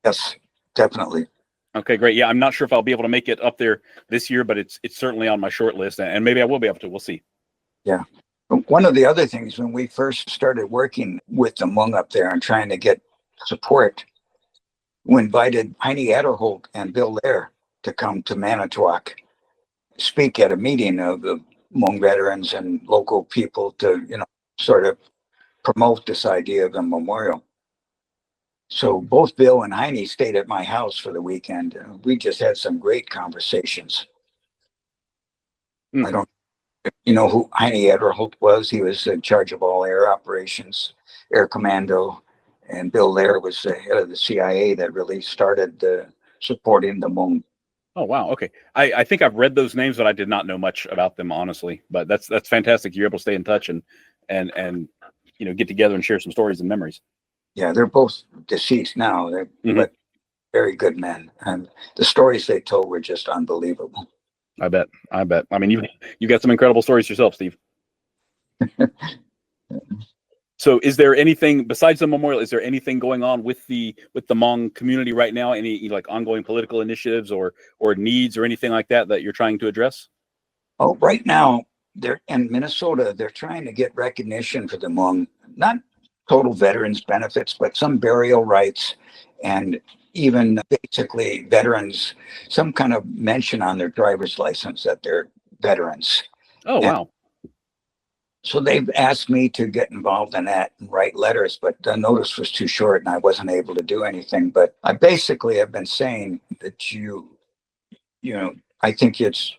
Yes, definitely. Okay, great. Yeah, I'm not sure if I'll be able to make it up there this year, but it's certainly on my short list, and maybe I will be able to. We'll see. Yeah. One of the other things, when we first started working with the Hmong up there and trying to get support, we invited Heine Adderholt and Bill Lair to come to Manitowoc, speak at a meeting of the Hmong veterans and local people to, sort of promote this idea of the memorial. So both Bill and Heine stayed at my house for the weekend. We just had some great conversations. I don't who Heine Adderholt was. He was in charge of all air operations, air commando, and Bill Lair was the head of the CIA that really started supporting the Hmong. Oh, wow. Okay. I think I've read those names, but I did not know much about them, honestly. But that's fantastic. You're able to stay in touch and get together and share some stories and memories. Yeah, they're both deceased now, but very good men. And the stories they told were just unbelievable. I bet. I mean, you got some incredible stories yourself, Steve. So is there anything besides the memorial, is there anything going on with the Hmong community right now? Any like ongoing political initiatives or needs or anything like that you're trying to address? Oh, right now they're in Minnesota, they're trying to get recognition for the Hmong, not total veterans benefits, but some burial rights and even basically veterans, some kind of mention on their driver's license that they're veterans. Oh, wow. So they've asked me to get involved in that and write letters, but the notice was too short and I wasn't able to do anything. But I basically have been saying that I think it's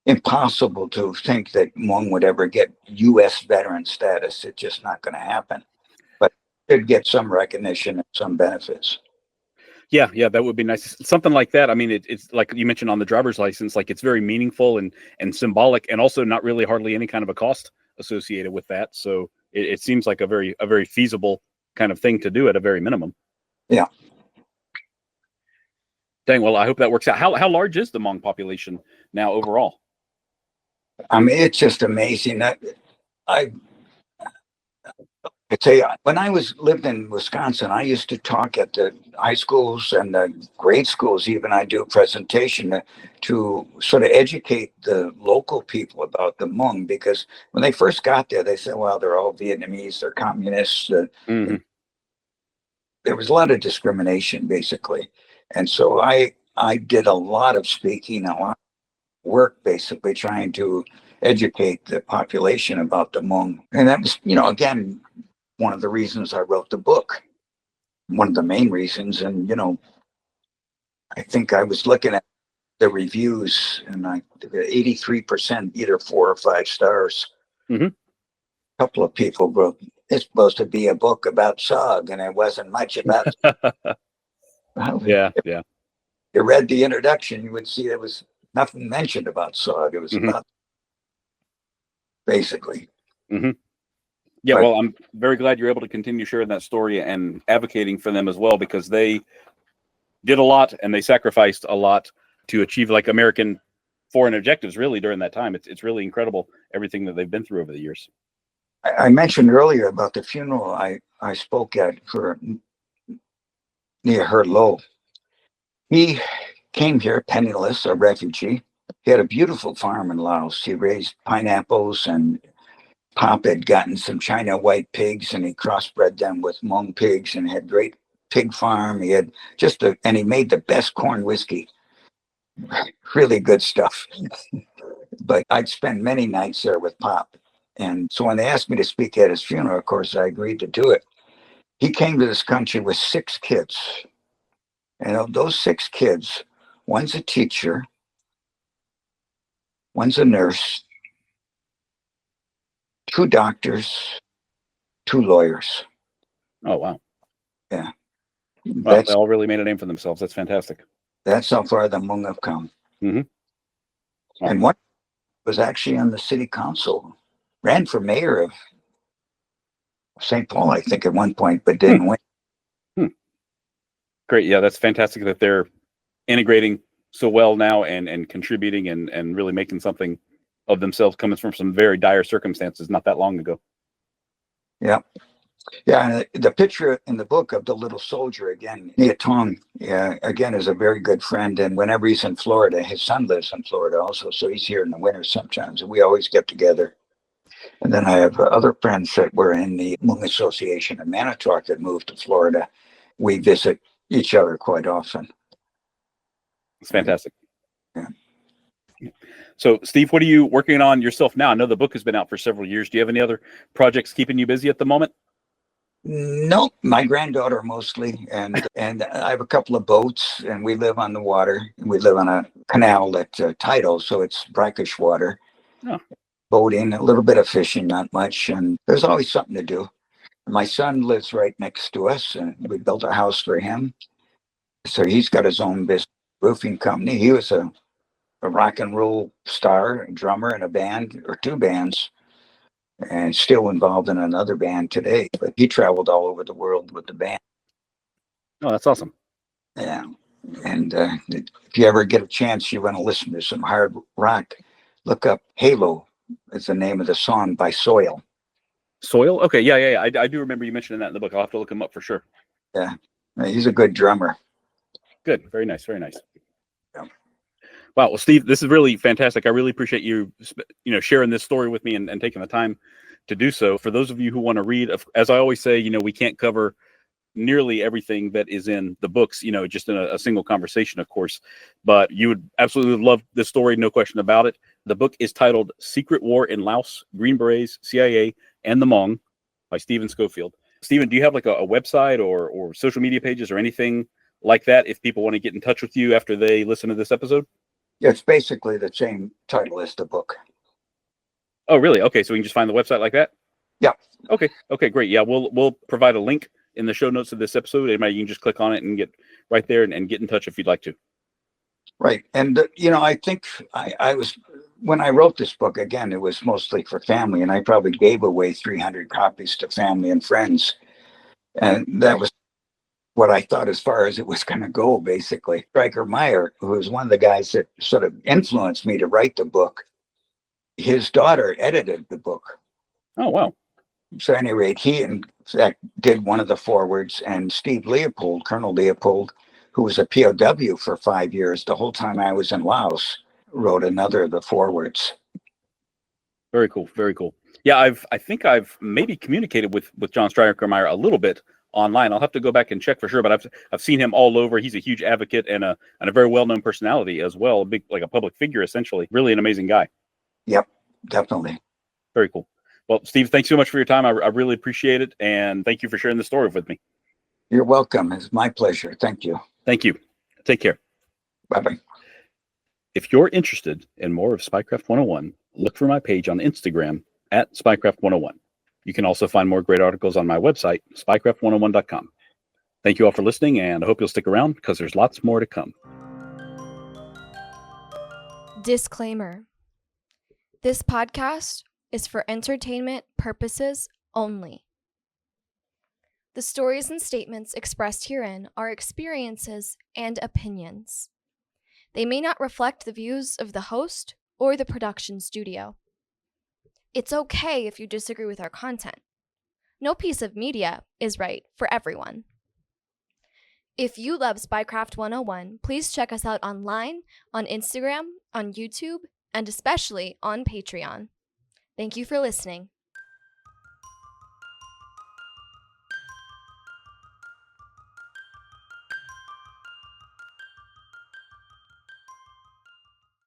impossible to think that Hmong would ever get U.S. veteran status. It's just not going to happen. But it could get some recognition and some benefits. Yeah, that would be nice. Something like that. I mean, it's like you mentioned on the driver's license, like it's very meaningful and symbolic, and also not really hardly any kind of a cost associated with that. So it seems like a very feasible kind of thing to do at a very minimum. Yeah. Dang. Well, I hope that works out. How large is the Hmong population now overall? I mean, it's just amazing that I tell you, when I lived in Wisconsin, I used to talk at the high schools and the grade schools. Even I do a presentation to sort of educate the local people about the Hmong, because when they first got there, they said, "Well, they're all Vietnamese, they're communists." There was a lot of discrimination, basically, and so I did a lot of speaking, a lot of work, basically trying to educate the population about the Hmong, and that was, again, one of the reasons I wrote the book, one of the main reasons. And, I think I was looking at the reviews and 83% either 4 or 5 stars. A couple of people wrote, "It's supposed to be a book about SOG," and it wasn't much about Yeah. If you read the introduction, you would see there was nothing mentioned about SOG. It was about basically. Yeah, well, I'm very glad you're able to continue sharing that story and advocating for them as well, because they did a lot and they sacrificed a lot to achieve like American foreign objectives really during that time. It's really incredible everything that they've been through over the years. I mentioned earlier about the funeral I spoke at for near Her Low. He came here penniless, a refugee. He had a beautiful farm in Laos. He raised pineapples, and Pop had gotten some China white pigs and he crossbred them with Hmong pigs and had great pig farm. He had and he made the best corn whiskey. Really good stuff. But I'd spend many nights there with Pop. And so when they asked me to speak at his funeral, of course, I agreed to do it. He came to this country with 6 kids. And of those 6 kids, one's a teacher, one's a nurse, 2 doctors, 2 lawyers. Oh, wow. Yeah. Well, they all really made a name for themselves. That's fantastic. That's how far the Hmong have come. And one was actually on the city council, ran for mayor of St. Paul, I think, at one point, but didn't win. Great. Yeah, that's fantastic that they're integrating so well now and contributing and really making something of themselves, coming from some very dire circumstances not that long ago. Yeah. Yeah, and the picture in the book of the little soldier, again, Nia Tong, again, is a very good friend. And whenever he's in Florida, his son lives in Florida also, so he's here in the winter sometimes, and we always get together. And then I have other friends that were in the Hmong Association in Manitowoc that moved to Florida. We visit each other quite often. It's fantastic. Yeah. So, Steve, what are you working on yourself now? I know the book has been out for several years. Do you have any other projects keeping you busy at the moment? No, my granddaughter mostly, and I have a couple of boats, and we live on the water. We live on a canal that's tidal, so it's brackish water. Oh. Boating, a little bit of fishing, not much, and there's always something to do. My son lives right next to us, and we built a house for him. So he's got his own business roofing company. He was a rock and roll star, a drummer in a band or two bands, and still involved in another band today. But he traveled all over the world with the band. Oh, that's awesome. Yeah. And if you ever get a chance, you want to listen to some hard rock, look up Halo. It's the name of the song by Soil. Soil? Okay, yeah. I do remember you mentioning that in the book. I'll have to look him up for sure. Yeah. He's a good drummer. Good. Very nice. Very nice. Yeah. Wow. Well, Steve, this is really fantastic. I really appreciate you, sharing this story with me and taking the time to do so. For those of you who want to read, as I always say, we can't cover nearly everything that is in the books, just in a single conversation, of course, but you would absolutely love this story. No question about it. The book is titled Secret War in Laos, Green Berets, CIA, and the Hmong by Stephen Schofield. Stephen, do you have like a website or social media pages or anything like that if people want to get in touch with you after they listen to this episode? Yeah, it's basically the same title as the book. Oh, really? Okay, so we can just find the website like that? Yeah. Okay, great. Yeah, we'll provide a link in the show notes of this episode. You can just click on it and get right there and get in touch if you'd like to. Right. And, I think I was, when I wrote this book, again, it was mostly for family, and I probably gave away 300 copies to family and friends. And that was what I thought as far as it was going to go, basically. Stryker Meyer, who was one of the guys that sort of influenced me to write the book, his daughter edited the book. Oh, wow. So at any rate, he in fact did one of the forwards, and Steve Leopold, Colonel Leopold, who was a POW for 5 years, the whole time I was in Laos, wrote another of the forwards. Very cool. Very cool. Yeah, I think I've maybe communicated with John Stryker Meyer a little bit online. I'll have to go back and check for sure, but I've seen him all over. He's a huge advocate and a very well-known personality as well, a public figure, essentially. Really an amazing guy. Yep, definitely. Very cool. Well, Steve, thanks so much for your time. I really appreciate it. And thank you for sharing the story with me. You're welcome. It's my pleasure. Thank you. Thank you. Take care. Bye-bye. If you're interested in more of Spycraft 101, look for my page on Instagram at Spycraft 101. You can also find more great articles on my website, spycraft101.com. Thank you all for listening, and I hope you'll stick around because there's lots more to come. Disclaimer. This podcast is for entertainment purposes only. The stories and statements expressed herein are experiences and opinions. They may not reflect the views of the host or the production studio. It's okay if you disagree with our content. No piece of media is right for everyone. If you love Spycraft 101, please check us out online, on Instagram, on YouTube, and especially on Patreon. Thank you for listening.